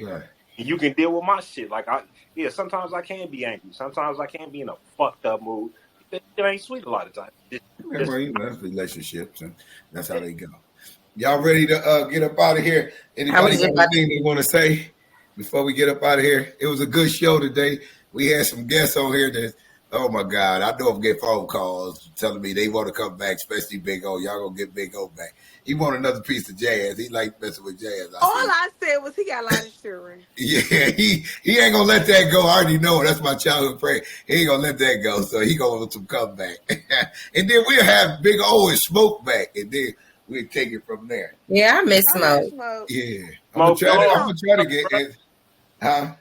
Right. And you can deal with my shit. Like sometimes I can be angry. Sometimes I can be in a fucked up mood. It ain't sweet a lot of times. That's relationships, and that's how they go. Y'all ready to get up out of here? Anybody got anything they want to say before we get up out of here? It was a good show today. We had some guests on here that, oh my God, I know I'm getting phone calls telling me they want to come back, especially Big O. Y'all gonna get Big O back. He want another piece of jazz. He like messing with jazz. All I said was he got a lot of insurance. Yeah, he ain't gonna let that go. I already know. That's my childhood prayer. He ain't gonna let that go. So he gonna want some comeback. And then we'll have Big O and Smoke back, and then we'll take it from there. Yeah, I miss Smoke. Yeah, I'm gonna try to get it. Huh?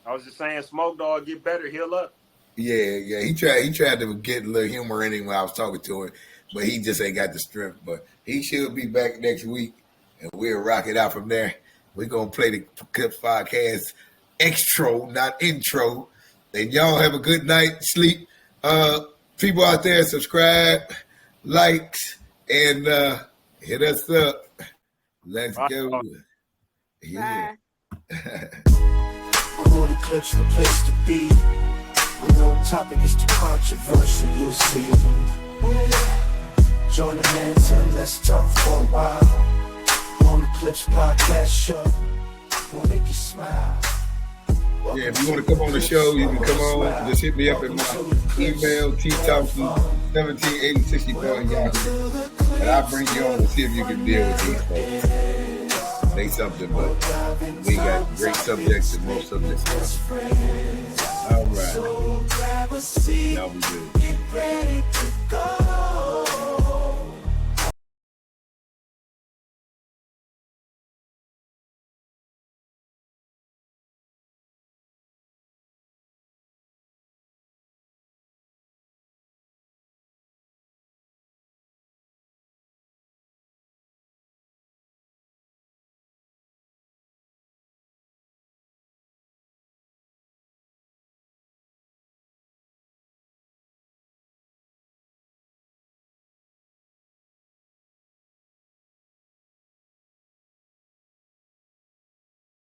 I was just saying, Smoke Dog get better, heal up. Yeah. He tried to get a little humor in him when I was talking to him, but he just ain't got the strength. But he should be back next week, and we'll rock it out from there. We're gonna play the Clips Podcast extro, not intro. And y'all have a good night, sleep. People out there, subscribe, likes, and hit us up. Let's go. Yeah. The Clips, the place to be. I know the topic is too controversial, you'll see. Join the hands and let's talk for a while. On the Clips Podcast show, we'll make you smile. Yeah, if you want to come on the show, you can come on. Just hit me up at my email, TThompson178064 in Yahoo. And I'll bring you on and see if you can deal with these folks. They something, but we got great subjects and most subjects. All right. Y'all be good.